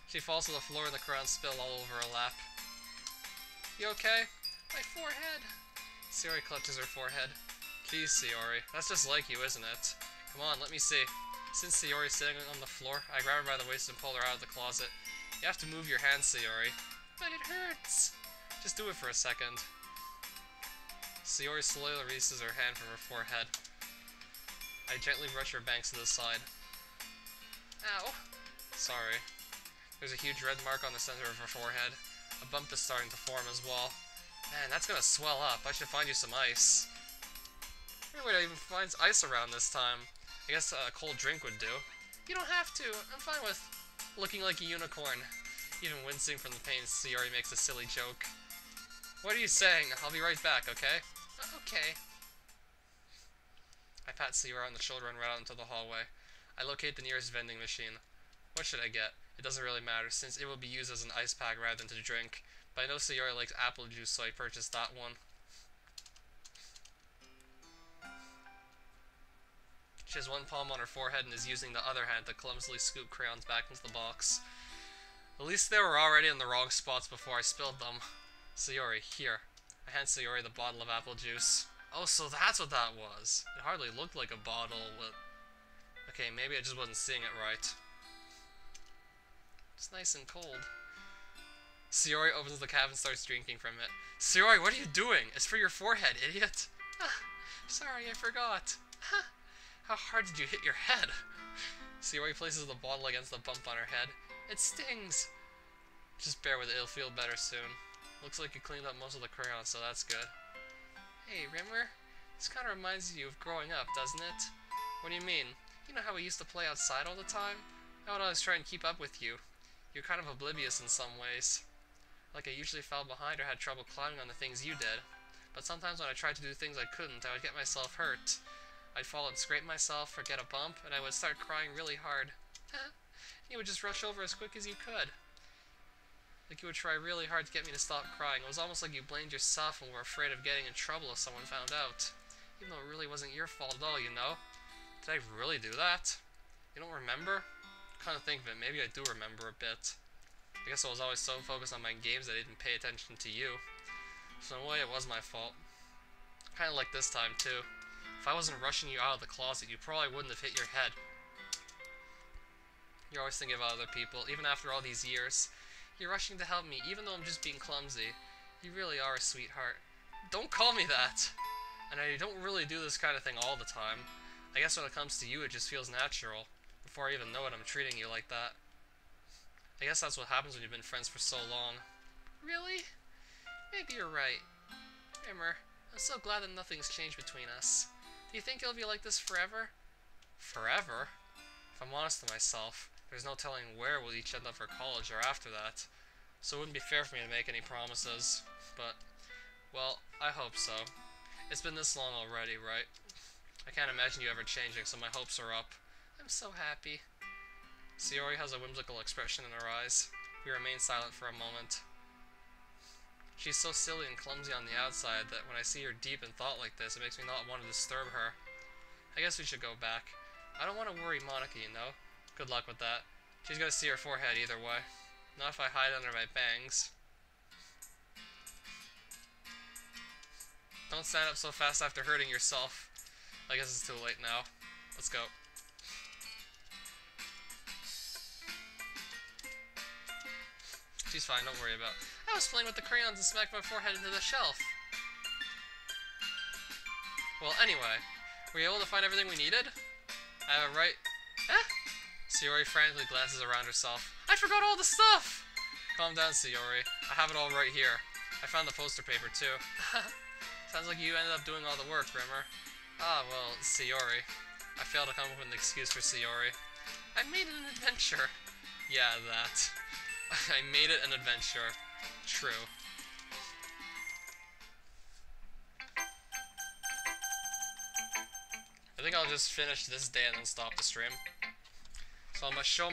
She falls to the floor and the crayons spill all over her lap. You okay? My forehead! Sayori clutches her forehead. Geez, Sayori, that's just like you, isn't it? Come on, let me see. Since Sayori's sitting on the floor, I grab her by the waist and pull her out of the closet. You have to move your hands, Sayori. But it hurts! Just do it for a second. Sayori slowly releases her hand from her forehead. I gently brush her bangs to the side. Ow. Sorry. There's a huge red mark on the center of her forehead. A bump is starting to form as well. Man, that's gonna swell up. I should find you some ice. Where would I even find ice around this time? I guess a cold drink would do. You don't have to. I'm fine with looking like a unicorn. Even wincing from the pain, Sayori makes a silly joke. What are you saying? I'll be right back, okay? Okay. I pat Sayori on the shoulder and run out into the hallway. I locate the nearest vending machine. What should I get? It doesn't really matter, since it will be used as an ice pack rather than to drink. But I know Sayori likes apple juice, so I purchased that one. She has one palm on her forehead and is using the other hand to clumsily scoop crayons back into the box. At least they were already in the wrong spots before I spilled them. Sayori, here. I hand Sayori the bottle of apple juice. Oh, so that's what that was. It hardly looked like a bottle with... Okay, maybe I just wasn't seeing it right. It's nice and cold. Sayori opens the cap and starts drinking from it. Sayori, what are you doing? It's for your forehead, idiot. Sorry, I forgot. How hard did you hit your head? Sayori places the bottle against the bump on her head. It stings. Just bear with it, it'll feel better soon. Looks like you cleaned up most of the crayons, so that's good. Hey, Rimmer? This kind of reminds you of growing up, doesn't it? What do you mean? You know how we used to play outside all the time? I would always try and keep up with you. You're kind of oblivious in some ways. Like I usually fell behind or had trouble climbing on the things you did. But sometimes when I tried to do things I couldn't, I would get myself hurt. I'd fall and scrape myself or get a bump, and I would start crying really hard. You would just rush over as quick as you could. Like you would try really hard to get me to stop crying. It was almost like you blamed yourself and were afraid of getting in trouble if someone found out. Even though it really wasn't your fault at all, you know? Did I really do that? You don't remember? Kind of think of it, maybe I do remember a bit. I guess I was always so focused on my games that I didn't pay attention to you. So in a way, it was my fault. Kind of like this time, too. If I wasn't rushing you out of the closet, you probably wouldn't have hit your head. You're always thinking about other people, even after all these years. You're rushing to help me, even though I'm just being clumsy. You really are a sweetheart. Don't call me that! And I don't really do this kind of thing all the time. I guess when it comes to you, it just feels natural. Before I even know it, I'm treating you like that. I guess that's what happens when you've been friends for so long. Really? Maybe you're right. Rimmer, I'm so glad that nothing's changed between us. Do you think it'll be like this forever? Forever? If I'm honest to myself, there's no telling where we'll each end up for college or after that. So it wouldn't be fair for me to make any promises. But, well, I hope so. It's been this long already, right? I can't imagine you ever changing, so my hopes are up. I'm so happy. Sayori has a whimsical expression in her eyes. We remain silent for a moment. She's so silly and clumsy on the outside that when I see her deep in thought like this, it makes me not want to disturb her. I guess we should go back. I don't want to worry Monica, you know? Good luck with that. She's gonna see her forehead either way. Not if I hide under my bangs. Don't stand up so fast after hurting yourself. I guess it's too late now. Let's go. She's fine, don't worry about it. I was playing with the crayons and smacked my forehead into the shelf. Well, anyway, were you able to find everything we needed? I have it right... Eh? Sayori frantically glances around herself. I forgot all the stuff! Calm down, Sayori. I have it all right here. I found the poster paper, too. Sounds like you ended up doing all the work, Rimmer. Ah, well, Sayori. I failed to come up with an excuse for Sayori. I made it an adventure. Yeah, that. I made it an adventure. True. I think I'll just finish this day and then stop the stream. So I'm gonna show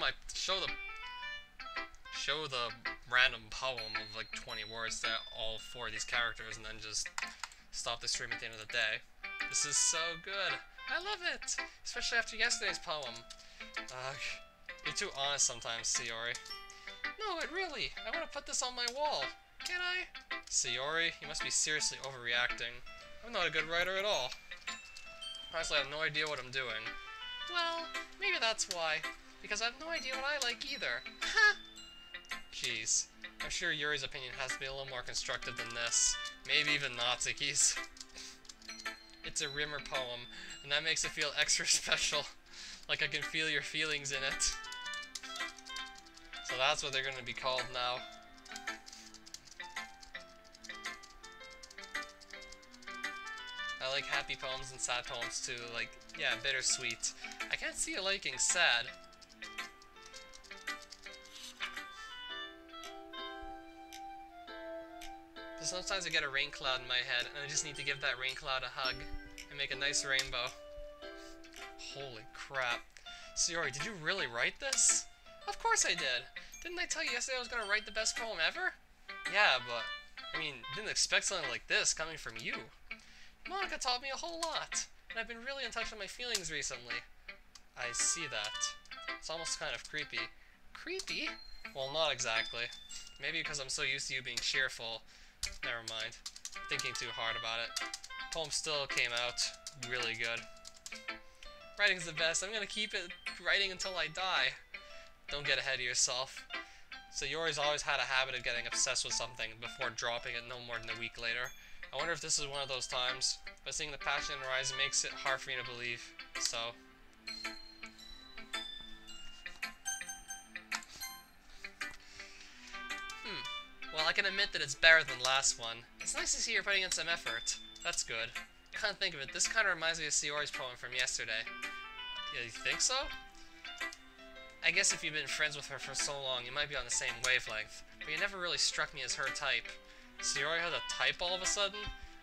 the random poem of like 20 words to all 4 of these characters and then just stop the stream at the end of the day. This is so good. I love it! Especially after yesterday's poem. You're too honest sometimes, Sayori. No, but really, I want to put this on my wall. Can I? Sayori, you must be seriously overreacting. I'm not a good writer at all. Honestly, I have no idea what I'm doing. Well, maybe that's why. Because I have no idea what I like either. Jeez. I'm sure Yuri's opinion has to be a little more constructive than this. Maybe even Natsuki's. It's a Rimmer poem, and that makes it feel extra special. Like I can feel your feelings in it. So that's what they're going to be called now. I like happy poems and sad poems too, like, yeah, bittersweet. I can't see you liking sad. But sometimes I get a rain cloud in my head, and I just need to give that rain cloud a hug, and make a nice rainbow. Holy crap. Sayori, did you really write this? Of course I did! Didn't I tell you yesterday I was gonna write the best poem ever? Yeah, but, I mean, didn't expect something like this coming from you. Monica taught me a whole lot, and I've been really in touch with my feelings recently. I see that. It's almost kind of creepy. Creepy? Well, not exactly. Maybe because I'm so used to you being cheerful. Never mind. Thinking too hard about it. The poem still came out really good. Writing's the best. I'm gonna keep it writing until I die. Don't get ahead of yourself. So Yori's always had a habit of getting obsessed with something before dropping it no more than a week later. I wonder if this is one of those times, but seeing the passion in her eyes makes it hard for me to believe, so... Well, I can admit that it's better than last one. It's nice to see you're putting in some effort. That's good. Come to think of it, this kind of reminds me of Sayori's poem from yesterday. Yeah, you think so? I guess if you've been friends with her for so long, you might be on the same wavelength, but you never really struck me as her type. Sayori has a type all of a sudden?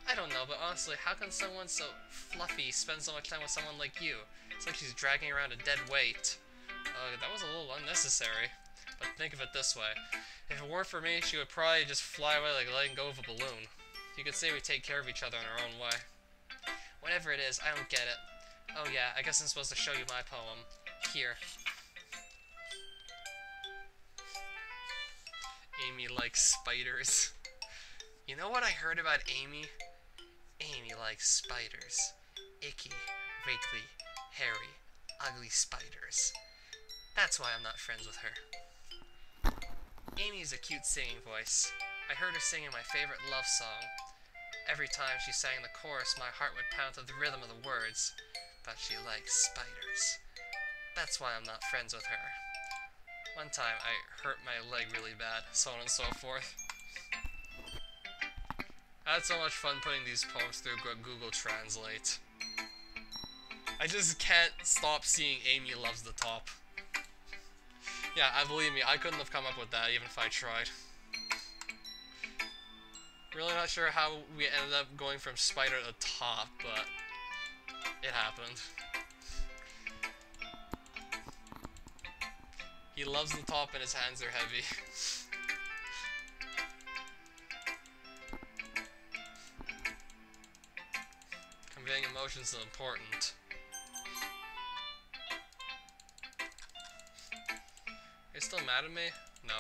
I don't know, but honestly, how can someone so fluffy spend so much time with someone like you? It's like she's dragging around a dead weight. That was a little unnecessary. But think of it this way. If it weren't for me, she would probably just fly away like letting go of a balloon. You could say we take care of each other in our own way. Whatever it is, I don't get it. Oh yeah, I guess I'm supposed to show you my poem. Here. Amy likes spiders. You know what I heard about Amy? Amy likes spiders. Icky, wrinkly, hairy, ugly spiders. That's why I'm not friends with her. Amy's a cute singing voice. I heard her singing my favorite love song. Every time she sang the chorus, my heart would pound to the rhythm of the words. But she likes spiders. That's why I'm not friends with her. One time I hurt my leg really bad, so on and so forth. I had so much fun putting these poems through Google Translate. I just can't stop seeing Amy loves the top. Yeah, believe me, I couldn't have come up with that even if I tried. Really not sure how we ended up going from spider to top, but it happened. He loves the top and his hands are heavy. Conveying emotions is important. Are you still mad at me? No,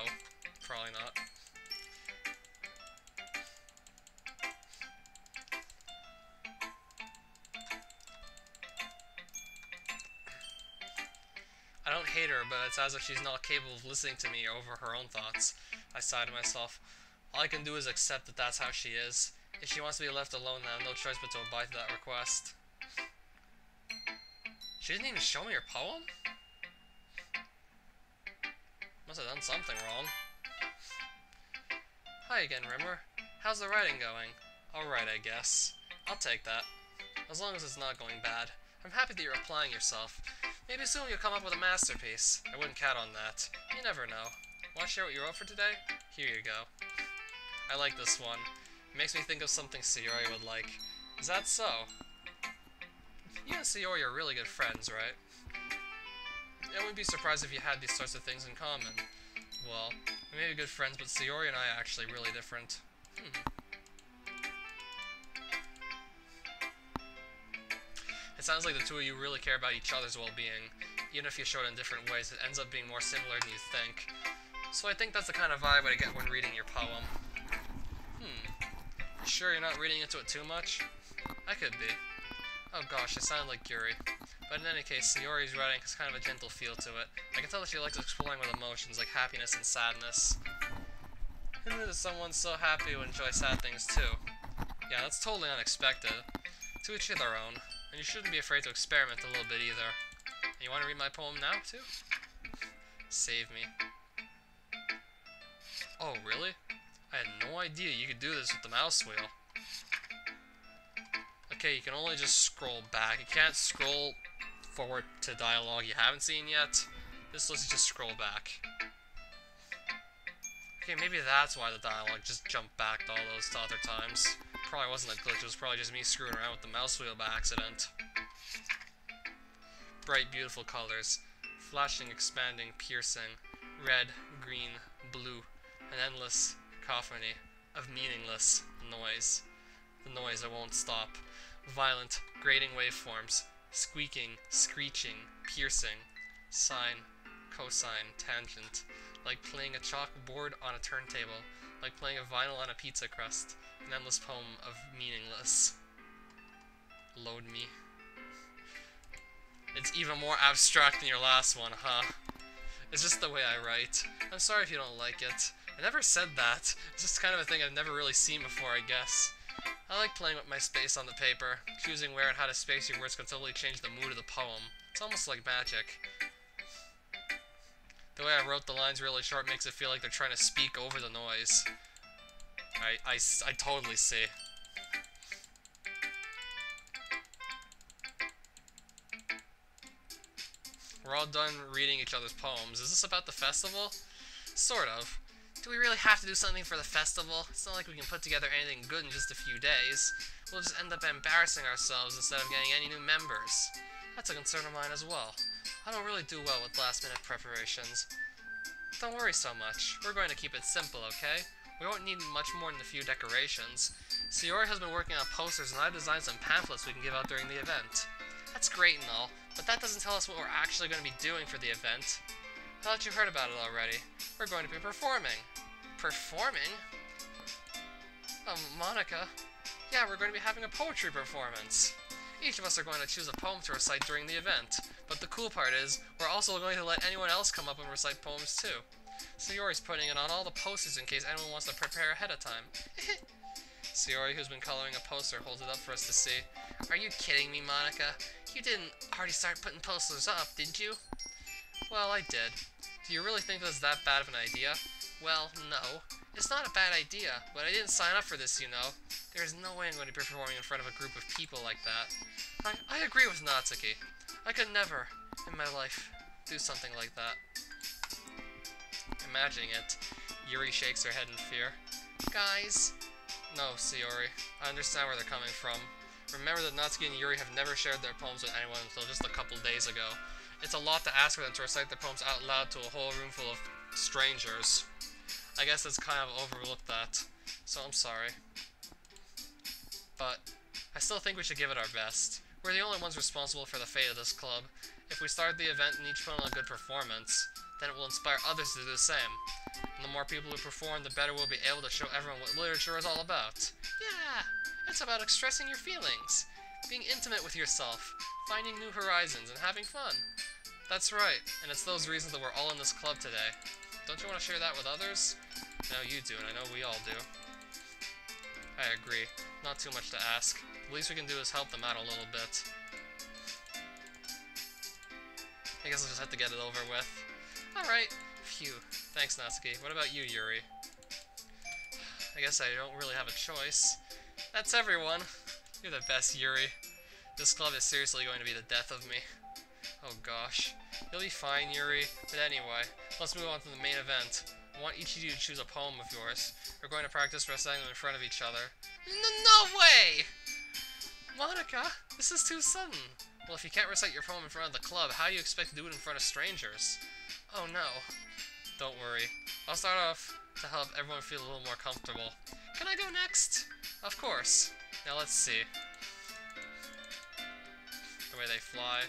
probably not. I don't hate her, but it's as if she's not capable of listening to me over her own thoughts. I sigh to myself. All I can do is accept that that's how she is. If she wants to be left alone, then I have no choice but to abide to that request. She didn't even show me her poem? Must have done something wrong. Hi again, Rimmer. How's the writing going? Alright, I guess. I'll take that. As long as it's not going bad. I'm happy that you're applying yourself. Maybe soon you'll come up with a masterpiece. I wouldn't count on that. You never know. Want to share what you wrote for today? Here you go. I like this one. It makes me think of something Sayori would like. Is that so? You and Sayori are really good friends, right? I wouldn't be surprised if you had these sorts of things in common. Well, we may be good friends, but Sayori and I are actually really different. It sounds like the two of you really care about each other's well-being. Even if you show it in different ways, it ends up being more similar than you think. So I think that's the kind of vibe I get when reading your poem. You sure you're not reading into it too much? I could be. Oh gosh, it sounded like Yuri. But in any case, Sayori's writing has kind of a gentle feel to it. I can tell that she likes exploring with emotions like happiness and sadness. Who knew that someone's so happy to enjoy sad things too? Yeah, that's totally unexpected. To each their own. And you shouldn't be afraid to experiment a little bit either. And you want to read my poem now, too? Save me. Oh, really? I had no idea you could do this with the mouse wheel. Okay, you can only just scroll back. You can't scroll forward to dialogue you haven't seen yet. This lets you just scroll back. Okay, maybe that's why the dialogue just jumped back to all those other times. Probably wasn't a glitch, it was probably just me screwing around with the mouse wheel by accident. Bright, beautiful colors. Flashing, expanding, piercing. Red, green, blue. An endless cacophony of meaningless noise. The noise that won't stop. Violent, grating waveforms. Squeaking, screeching, piercing. Sine, cosine, tangent. Like playing a chalkboard on a turntable. Like playing a vinyl on a pizza crust. An endless poem of meaningless. Load me. It's even more abstract than your last one, huh? It's just the way I write. I'm sorry if you don't like it. I never said that. It's just kind of a thing I've never really seen before, I guess. I like playing with my space on the paper. Choosing where and how to space your words can totally change the mood of the poem. It's almost like magic. The way I wrote the lines really short makes it feel like they're trying to speak over the noise. I totally see. We're all done reading each other's poems. Is this about the festival? Sort of. Do we really have to do something for the festival? It's not like we can put together anything good in just a few days. We'll just end up embarrassing ourselves instead of getting any new members. That's a concern of mine as well. I don't really do well with last-minute preparations. Don't worry so much. We're going to keep it simple, okay? We won't need much more than a few decorations. Sayori has been working on posters, and I've designed some pamphlets we can give out during the event. That's great and all, but that doesn't tell us what we're actually going to be doing for the event. I thought you heard about it already. We're going to be performing. Performing? Monica? Yeah, we're going to be having a poetry performance. Each of us are going to choose a poem to recite during the event, but the cool part is, we're also going to let anyone else come up and recite poems too. Sayori's putting it on all the posters in case anyone wants to prepare ahead of time. Sayori, who's been coloring a poster, holds it up for us to see. Are you kidding me, Monica? You didn't already start putting posters up, did you? Well, I did. Do you really think that's that bad of an idea? Well, no. It's not a bad idea, but I didn't sign up for this, you know. There's no way I'm going to be performing in front of a group of people like that. I agree with Natsuki. I could never, in my life, do something like that. Imagining it, Yuri shakes her head in fear. Guys. No, Sayori. I understand where they're coming from. Remember that Natsuki and Yuri have never shared their poems with anyone until just a couple days ago. It's a lot to ask for them to recite their poems out loud to a whole room full of strangers. I guess it's kind of overlooked that, so I'm sorry. But I still think we should give it our best. We're the only ones responsible for the fate of this club. If we start the event and each put on a good performance, then it will inspire others to do the same. And the more people who perform, the better we'll be able to show everyone what literature is all about. Yeah, it's about expressing your feelings, being intimate with yourself, finding new horizons, and having fun. That's right, and it's those reasons that we're all in this club today. Don't you want to share that with others? I know you do, and I know we all do. I agree. Not too much to ask. The least we can do is help them out a little bit. I guess I'll just have to get it over with. Alright. Phew. Thanks, Natsuki. What about you, Yuri? I guess I don't really have a choice. That's everyone. You're the best, Yuri. This club is seriously going to be the death of me. Oh gosh. You'll be fine, Yuri. But anyway, let's move on to the main event. I want each of you to choose a poem of yours. We're going to practice reciting them in front of each other. No way! Monica, this is too sudden. Well, if you can't recite your poem in front of the club, how do you expect to do it in front of strangers? Oh no. Don't worry. I'll start off to help everyone feel a little more comfortable. Can I go next? Of course. Now let's see. The way they fly.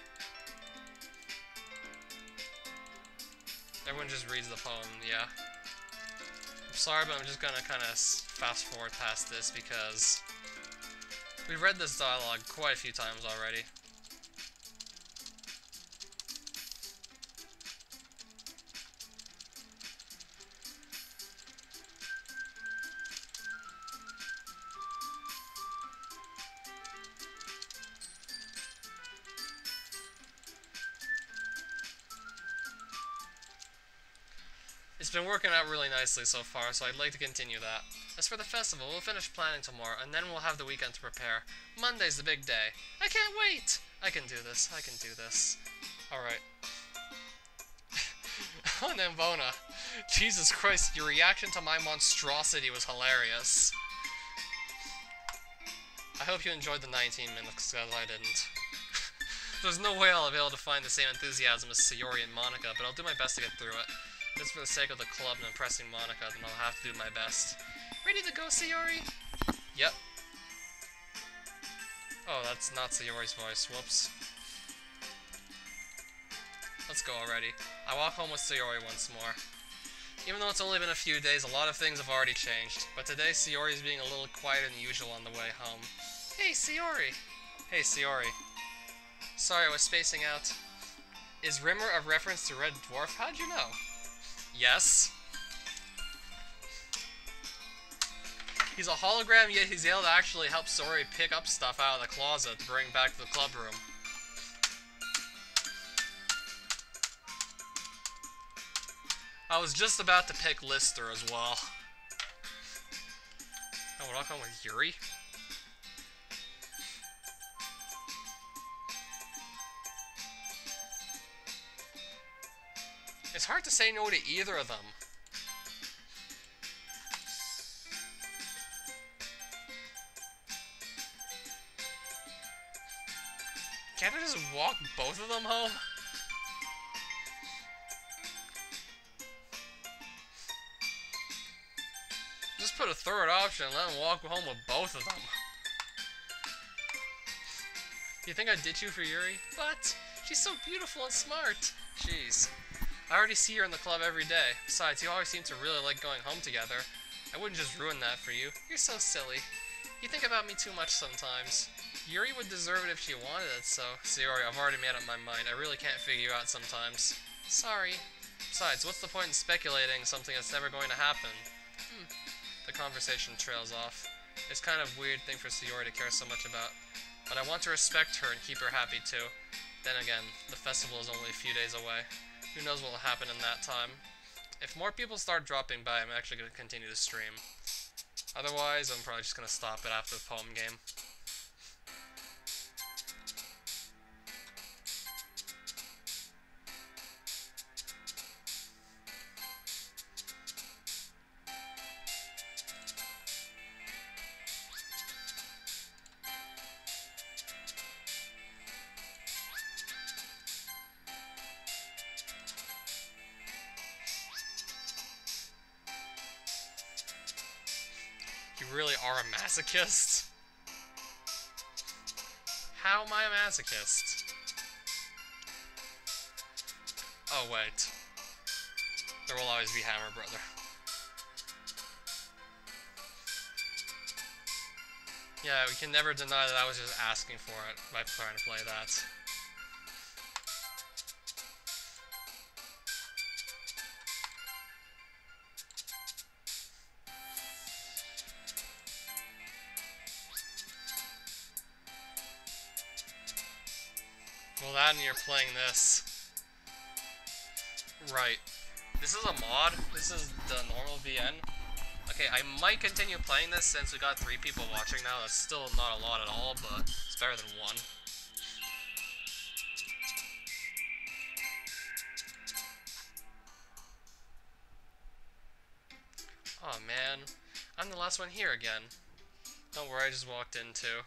Everyone just reads the poem, yeah. I'm sorry, but I'm just gonna kind of fast forward past this because we've read this dialogue quite a few times already. It's been working out really nicely so far, so I'd like to continue that. As for the festival, we'll finish planning tomorrow, and then we'll have the weekend to prepare. Monday's the big day. I can't wait! I can do this. I can do this. Alright. Oh, Nambona. Jesus Christ, your reaction to my monstrosity was hilarious. I hope you enjoyed the 19 minutes, because I didn't. There's no way I'll be able to find the same enthusiasm as Sayori and Monica, but I'll do my best to get through it. Just for the sake of the club and impressing Monica, then I'll have to do my best. Ready to go, Sayori? Yep. Oh, that's not Sayori's voice. Whoops. Let's go already. I walk home with Sayori once more. Even though it's only been a few days, a lot of things have already changed. But today, Sayori's being a little quieter than usual on the way home. Hey, Sayori! Hey, Sayori. Sorry, I was spacing out. Is Rimmer a reference to Red Dwarf? How'd you know? Yes. He's a hologram, yet he's able to actually help Sayori pick up stuff out of the closet to bring back to the club room. I was just about to pick Lister as well. Oh, we're not going with Yuri? It's hard to say no to either of them. Can't I just walk both of them home? Just put a third option and let him walk home with both of them. You think I'd ditch you for Yuri? But she's so beautiful and smart. Jeez. I already see her in the club every day. Besides, you always seem to really like going home together. I wouldn't just ruin that for you. You're so silly. You think about me too much sometimes. Yuri would deserve it if she wanted it, so... Sayori, I've already made up my mind. I really can't figure you out sometimes. Sorry. Besides, what's the point in speculating something that's never going to happen? The conversation trails off. It's kind of a weird thing for Sayori to care so much about. But I want to respect her and keep her happy too. Then again, the festival is only a few days away. Who knows what will happen in that time. If more people start dropping by, I'm actually going to continue to stream. Otherwise, I'm probably just going to stop it after the poem game. You really are a masochist? How am I a masochist? Oh wait. There will always be Hammer Brother. Yeah, we can never deny that I was just asking for it by trying to play that. Well, that and you're playing this. Right. This is a mod. This is the normal VN. Okay, I might continue playing this since we got 3 people watching now. That's still not a lot at all, but it's better than 1. Oh man, I'm the last one here again. Don't worry, I just walked in too.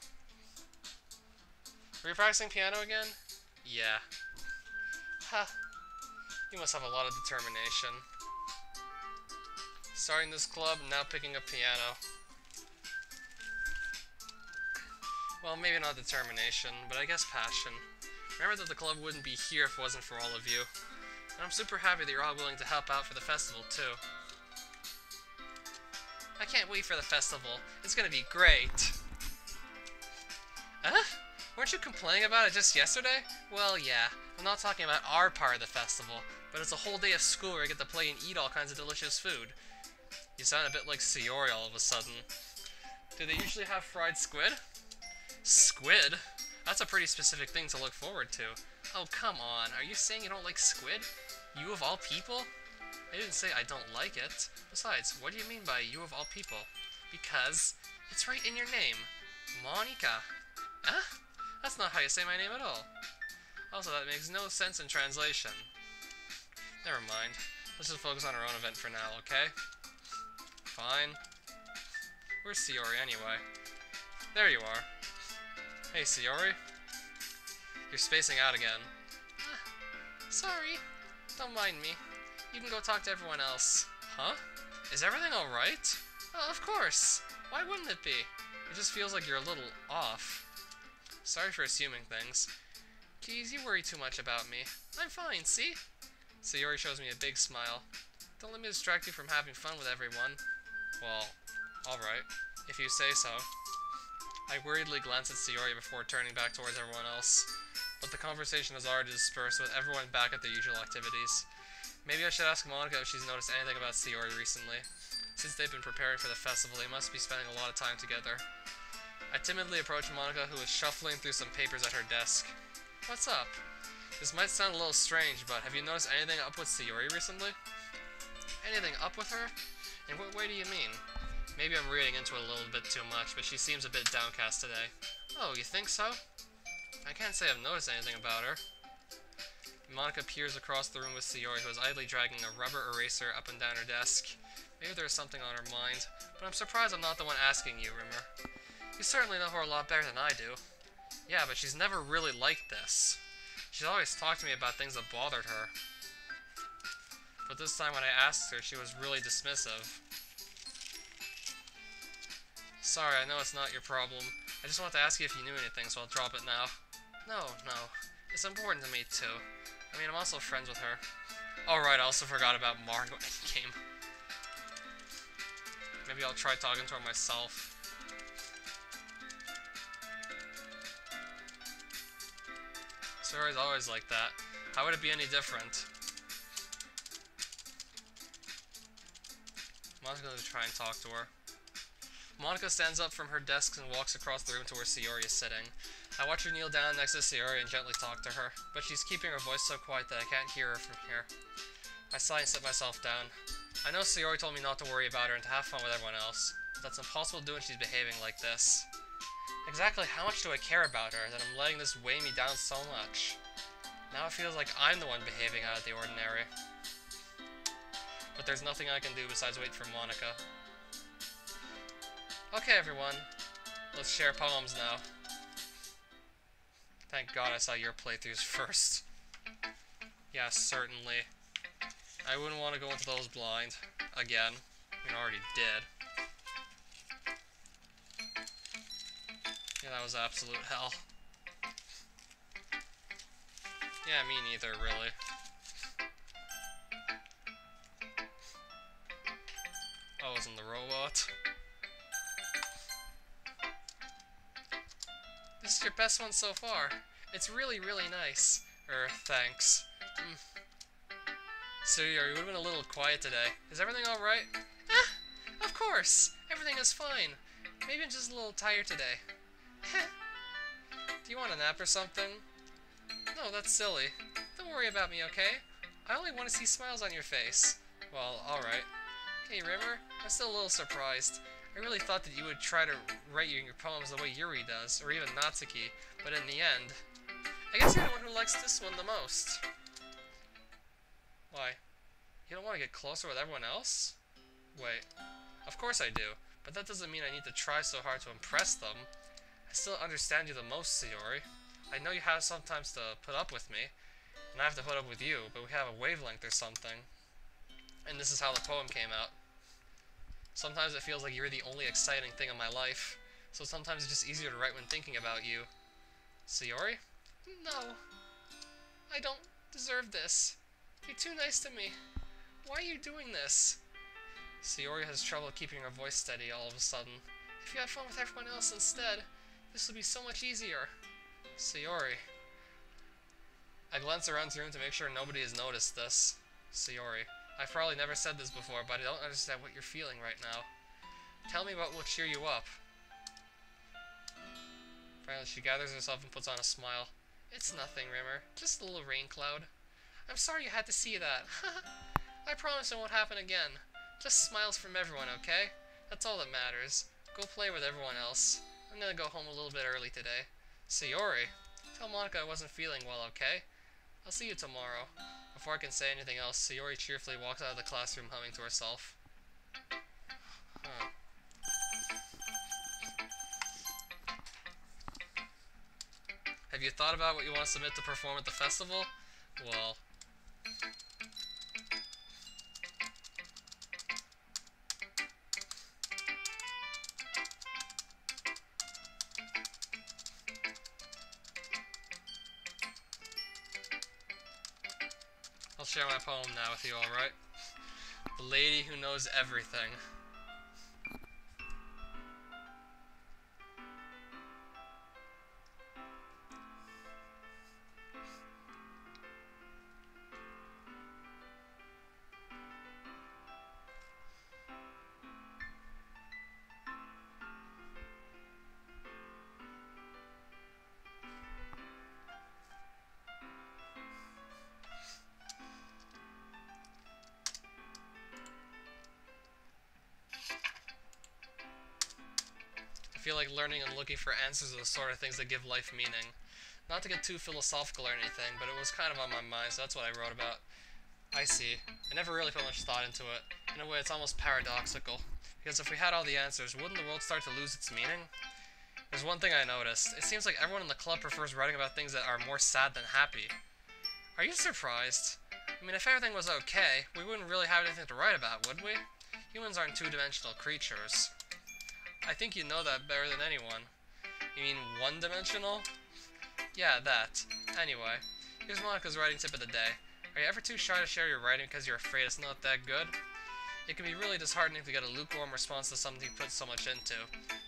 Were you practicing piano again? Yeah. Ha. You must have a lot of determination. Starting this club, now picking up piano. Well, maybe not determination, but I guess passion. Remember that the club wouldn't be here if it wasn't for all of you. And I'm super happy that you're all willing to help out for the festival, too. I can't wait for the festival. It's gonna be great. Huh? Weren't you complaining about it just yesterday? Well, yeah. I'm not talking about our part of the festival, but it's a whole day of school where I get to play and eat all kinds of delicious food. You sound a bit like Sayori all of a sudden. Do they usually have fried squid? Squid? That's a pretty specific thing to look forward to. Oh, come on. Are you saying you don't like squid? You of all people? I didn't say I don't like it. Besides, what do you mean by you of all people? Because it's right in your name. Monica. Huh? That's not how you say my name at all. Also, that makes no sense in translation. Never mind. Let's just focus on our own event for now, okay? Fine. Where's Sayori anyway? There you are. Hey, Sayori. You're spacing out again. Sorry. Don't mind me. You can go talk to everyone else. Huh? Is everything alright? Oh, of course. Why wouldn't it be? It just feels like you're a little off. Sorry for assuming things. Geez, you worry too much about me. I'm fine, see? Sayori shows me a big smile. Don't let me distract you from having fun with everyone. Well, alright. If you say so. I worriedly glance at Sayori before turning back towards everyone else. But the conversation has already dispersed with everyone back at their usual activities. Maybe I should ask Monica if she's noticed anything about Sayori recently. Since they've been preparing for the festival, they must be spending a lot of time together. I timidly approach Monica, who is shuffling through some papers at her desk. What's up? This might sound a little strange, but have you noticed anything up with Sayori recently? Anything up with her? In what way do you mean? Maybe I'm reading into it a little bit too much, but she seems a bit downcast today. Oh, you think so? I can't say I've noticed anything about her. Monica peers across the room with Sayori, who is idly dragging a rubber eraser up and down her desk. Maybe there's something on her mind, but I'm surprised I'm not the one asking you, Rimmer. You certainly know her a lot better than I do. Yeah, but she's never really liked this. She's always talked to me about things that bothered her. But this time when I asked her, she was really dismissive. Sorry, I know it's not your problem. I just wanted to ask you if you knew anything, so I'll drop it now. No, no. It's important to me, too. I mean, I'm also friends with her. Oh, right, I also forgot about Margot in the game. Maybe I'll try talking to her myself. Sayori's always like that. How would it be any different? Monika's gonna try and talk to her. Monika stands up from her desk and walks across the room to where Sayori is sitting. I watch her kneel down next to Sayori and gently talk to her, but she's keeping her voice so quiet that I can't hear her from here. I sigh and sit myself down. I know Sayori told me not to worry about her and to have fun with everyone else, but that's impossible to do when she's behaving like this. Exactly how much do I care about her that I'm letting this weigh me down so much? Now it feels like I'm the one behaving out of the ordinary. But there's nothing I can do besides wait for Monika. Okay, everyone. Let's share poems now. Thank God I saw your playthroughs first. Yes, certainly. I wouldn't want to go into those blind. Again. I mean, I already did. Yeah, that was absolute hell. Yeah, me neither, really. Oh, it wasn't the robot. This is your best one so far. It's really, really nice. Thanks. Sayori, you would've been a little quiet today. Is everything alright? Of course! Everything is fine. Maybe I'm just a little tired today. Do you want a nap or something? No, that's silly. Don't worry about me, okay? I only want to see smiles on your face. Well, alright. Hey, Rimmer, I'm still a little surprised. I really thought that you would try to write your poems the way Yuri does, or even Natsuki, but in the end... I guess you're the one who likes this one the most. Why? You don't want to get closer with everyone else? Wait. Of course I do, but that doesn't mean I need to try so hard to impress them. I still understand you the most, Sayori. I know you have sometimes to put up with me, and I have to put up with you, but we have a wavelength or something. And this is how the poem came out. Sometimes it feels like you're the only exciting thing in my life, so sometimes it's just easier to write when thinking about you. Sayori? No. I don't deserve this. You're too nice to me. Why are you doing this? Sayori has trouble keeping her voice steady all of a sudden. If you had fun with everyone else instead, this would be so much easier. Sayori. I glance around the room to make sure nobody has noticed this. Sayori. I've probably never said this before, but I don't understand what you're feeling right now. Tell me what will cheer you up. Finally, she gathers herself and puts on a smile. It's nothing, Rimmer. Just a little rain cloud. I'm sorry you had to see that. I promise it won't happen again. Just smiles from everyone, okay? That's all that matters. Go play with everyone else. I'm gonna go home a little bit early today. Sayori, tell Monika I wasn't feeling well, okay? I'll see you tomorrow. Before I can say anything else, Sayori cheerfully walks out of the classroom humming to herself. Huh. Have you thought about what you want to submit to perform at the festival? Well... I'll share my poem now with you, alright? The lady who knows everything. I feel like learning and looking for answers are the sort of things that give life meaning. Not to get too philosophical or anything, but it was kind of on my mind, so that's what I wrote about. I see. I never really put much thought into it. In a way, it's almost paradoxical. Because if we had all the answers, wouldn't the world start to lose its meaning? There's one thing I noticed. It seems like everyone in the club prefers writing about things that are more sad than happy. Are you surprised? I mean, if everything was okay, we wouldn't really have anything to write about, would we? Humans aren't two-dimensional creatures. I think you know that better than anyone. You mean one-dimensional? Yeah, that. Anyway, here's Monica's writing tip of the day. Are you ever too shy to share your writing because you're afraid it's not that good? It can be really disheartening to get a lukewarm response to something you put so much into.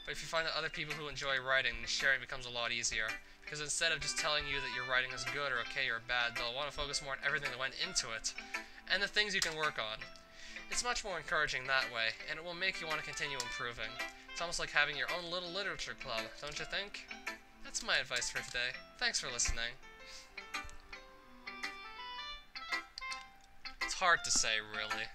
But if you find that other people who enjoy writing, sharing becomes a lot easier. Because instead of just telling you that your writing is good or okay or bad, they'll want to focus more on everything that went into it, and the things you can work on. It's much more encouraging that way, and it will make you want to continue improving. It's almost like having your own little literature club, don't you think? That's my advice for today. Thanks for listening. It's hard to say, really.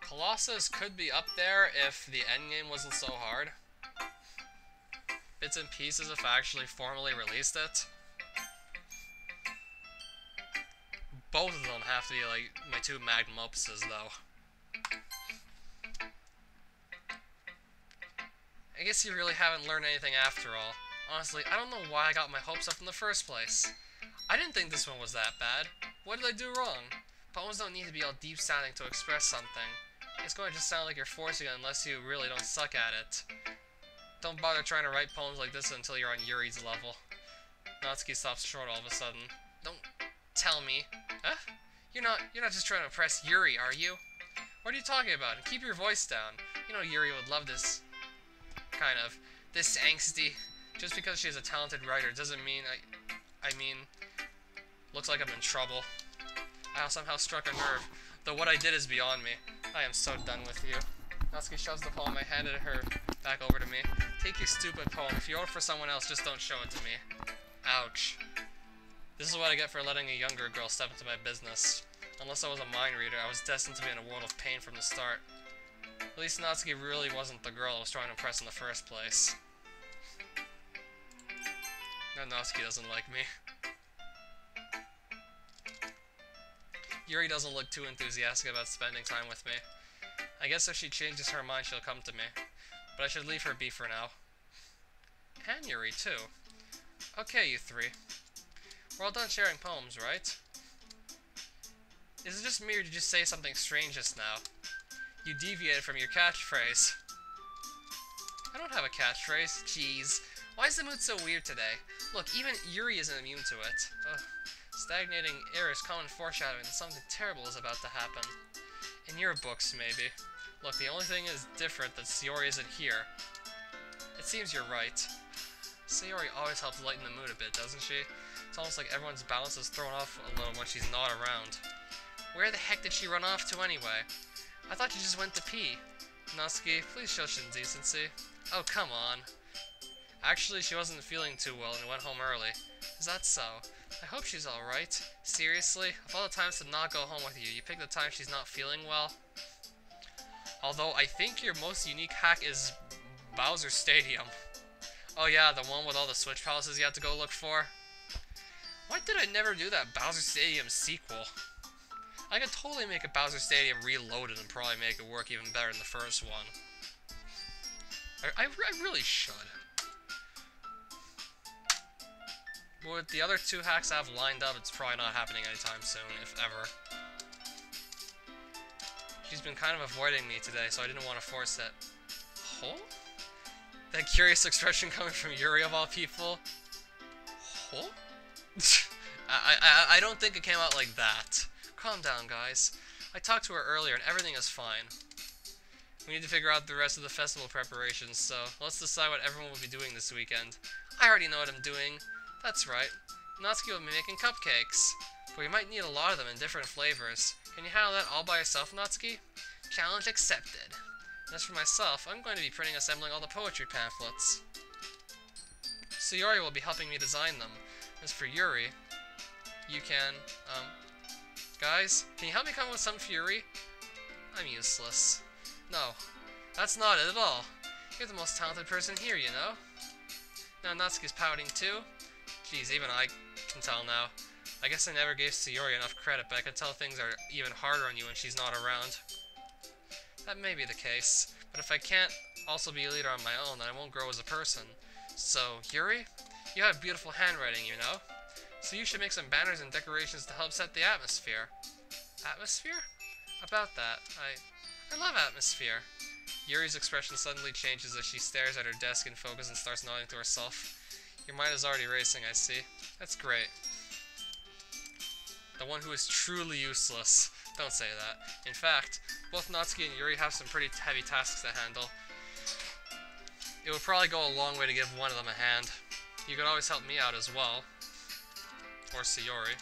Colossus could be up there if the endgame wasn't so hard. Bits and pieces if I actually formally released it. Both of them have to be like my two magnum opuses though. I guess you really haven't learned anything after all. Honestly, I don't know why I got my hopes up in the first place. I didn't think this one was that bad. What did I do wrong? Poems don't need to be all deep sounding to express something. It's going to just sound like you're forcing it unless you really don't suck at it. Don't bother trying to write poems like this until you're on Yuri's level. Natsuki stops short all of a sudden. Don't tell me. Huh? You're not just trying to impress Yuri, are you? What are you talking about? And keep your voice down. You know Yuri would love this this angsty. Just because she's a talented writer doesn't mean I mean, looks like I'm in trouble. I somehow struck a nerve, though what I did is beyond me. I am so done with you. Natsuki shoves the poem I handed her back over to me. Take your stupid poem. If you wrote it for someone else, just don't show it to me. Ouch. This is what I get for letting a younger girl step into my business. Unless I was a mind reader, I was destined to be in a world of pain from the start. At least Natsuki really wasn't the girl I was trying to impress in the first place. Now Natsuki doesn't like me. Yuri doesn't look too enthusiastic about spending time with me. I guess if she changes her mind, she'll come to me. But I should leave her be for now. And Yuri, too. Okay, you three. We're all done sharing poems, right? Is it just me, or did you say something strange just now? You deviated from your catchphrase. I don't have a catchphrase. Jeez. Why is the mood so weird today? Look, even Yuri isn't immune to it. Ugh. Stagnating air is common foreshadowing that something terrible is about to happen. In your books, maybe. Look, the only thing is different that Sayori isn't here. It seems you're right. Sayori always helps lighten the mood a bit, doesn't she? It's almost like everyone's balance is thrown off a little when she's not around. Where the heck did she run off to anyway? I thought you just went to pee. Natsuki, please show some decency. Oh, come on. Actually, she wasn't feeling too well and went home early. Is that so? I hope she's alright. Seriously? Of all the times to not go home with you, you pick the time she's not feeling well? Although, I think your most unique hack is Bowser Stadium. Oh yeah, the one with all the Switch Palaces you have to go look for? Why did I never do that Bowser Stadium sequel? I could totally make a Bowser Stadium Reloaded and probably make it work even better than the first one. I really should. With the other two hacks I have lined up, it's probably not happening anytime soon, if ever. She's been kind of avoiding me today, so I didn't want to force it. Huh? That curious expression coming from Yuri of all people? Huh? I don't think it came out like that. Calm down, guys. I talked to her earlier and everything is fine. We need to figure out the rest of the festival preparations, so let's decide what everyone will be doing this weekend. I already know what I'm doing. That's right. Natsuki will be making cupcakes. But we might need a lot of them in different flavors. Can you handle that all by yourself, Natsuki? Challenge accepted. And as for myself, I'm going to be printing and assembling all the poetry pamphlets. Sayori will be helping me design them. As for Yuri, you can, guys, can you help me come up with some for Yuri? I'm useless. No, that's not it at all. You're the most talented person here, you know? Now Natsuki's pouting too. Jeez, even I can tell now. I guess I never gave Sayori enough credit, but I can tell things are even harder on you when she's not around. That may be the case, but if I can't also be a leader on my own, then I won't grow as a person. So, Yuri, you have beautiful handwriting, you know? So you should make some banners and decorations to help set the atmosphere. Atmosphere? About that, I love atmosphere. Yuri's expression suddenly changes as she stares at her desk in focus and starts nodding to herself. Your mind is already racing, I see. That's great. The one who is truly useless. Don't say that. In fact, both Natsuki and Yuri have some pretty heavy tasks to handle. It would probably go a long way to give one of them a hand. You could always help me out as well. Or Sayori.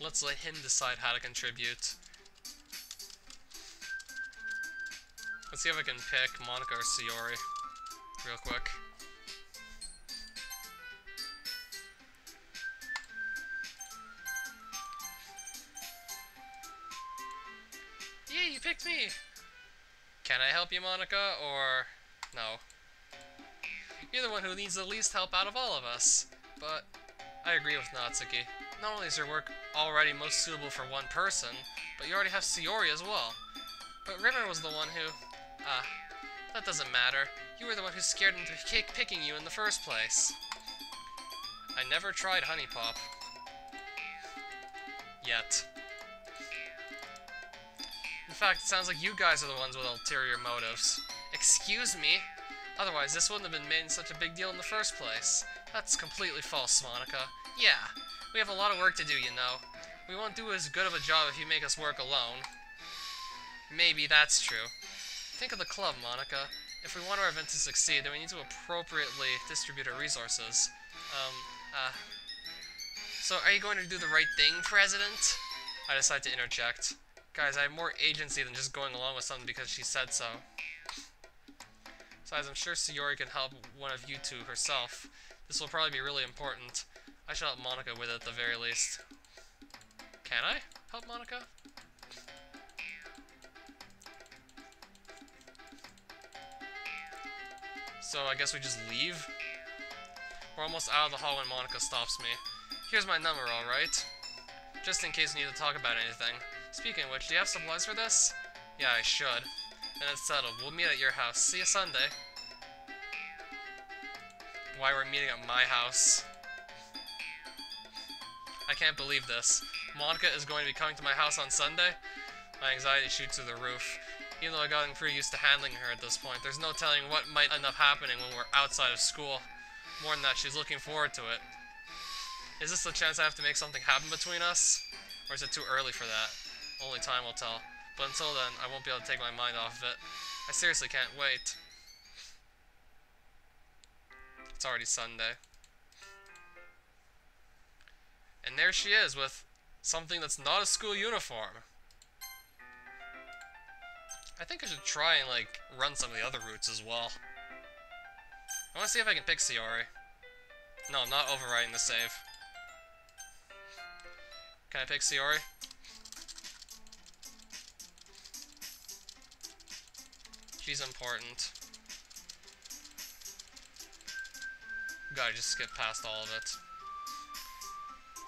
Let's let him decide how to contribute. Let's see if I can pick Monika or Sayori real quick. Yeah, you picked me! Can I help you, Monika, or no? You're the one who needs the least help out of all of us. But I agree with Natsuki. Not only is your work already most suitable for one person, but you already have Sayori as well. But Rimmer was the one who... that doesn't matter. You were the one who scared him into picking you in the first place. I never tried Honey Pop. Yet. In fact, it sounds like you guys are the ones with ulterior motives. Excuse me? Otherwise, this wouldn't have been made such a big deal in the first place. That's completely false, Monika. Yeah, we have a lot of work to do, you know. We won't do as good of a job if you make us work alone. Maybe that's true. Think of the club, Monika. If we want our event to succeed, then we need to appropriately distribute our resources. So are you going to do the right thing, President? I decide to interject. Guys, I have more agency than just going along with something because she said so. Besides, I'm sure Sayori can help one of you two herself. This will probably be really important. I should help Monika with it at the very least. Can I help Monika? So I guess we just leave? We're almost out of the hall when Monika stops me. Here's my number, alright? Just in case you need to talk about anything. Speaking of which, do you have supplies for this? Yeah, I should. Then it's settled. We'll meet at your house. See you Sunday. Why we're meeting at my house? I can't believe this. Monika is going to be coming to my house on Sunday? My anxiety shoots through the roof. Even though I've gotten pretty used to handling her at this point, there's no telling what might end up happening when we're outside of school. More than that, she's looking forward to it. Is this the chance I have to make something happen between us? Or is it too early for that? Only time will tell. But until then, I won't be able to take my mind off of it. I seriously can't wait. It's already Sunday. And there she is with something that's not a school uniform. I think I should try and, like, run some of the other routes as well. I want to see if I can pick Sayori. No, I'm not overriding the save. Can I pick Sayori? She's important. Gotta just skip past all of it.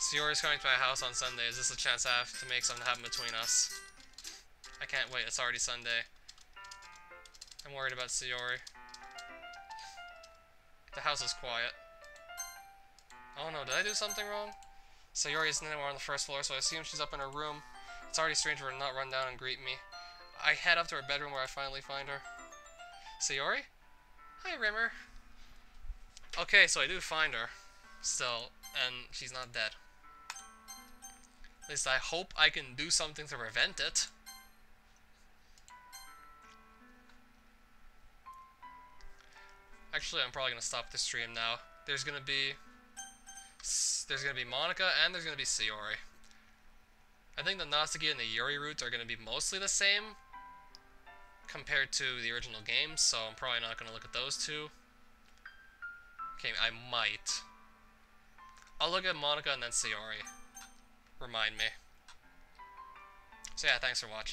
Sayori's coming to my house on Sunday. Is this a chance I have to make something happen between us? I can't wait. It's already Sunday. I'm worried about Sayori. The house is quiet. Oh no, did I do something wrong? Sayori isn't anywhere on the first floor, so I assume she's up in her room. It's already strange for her to not run down and greet me. I head up to her bedroom where I finally find her. Sayori? Hi, Rimmer. Okay, so I do find her. Still, and she's not dead. At least I hope I can do something to prevent it. Actually, I'm probably gonna stop the stream now. There's gonna be Monika and there's gonna be Sayori. I think the Natsuki and the Yuri routes are gonna be mostly the same compared to the original game, so I'm probably not gonna look at those two. Okay, I might. I'll look at Monika and then Sayori. Remind me. So yeah, thanks for watching.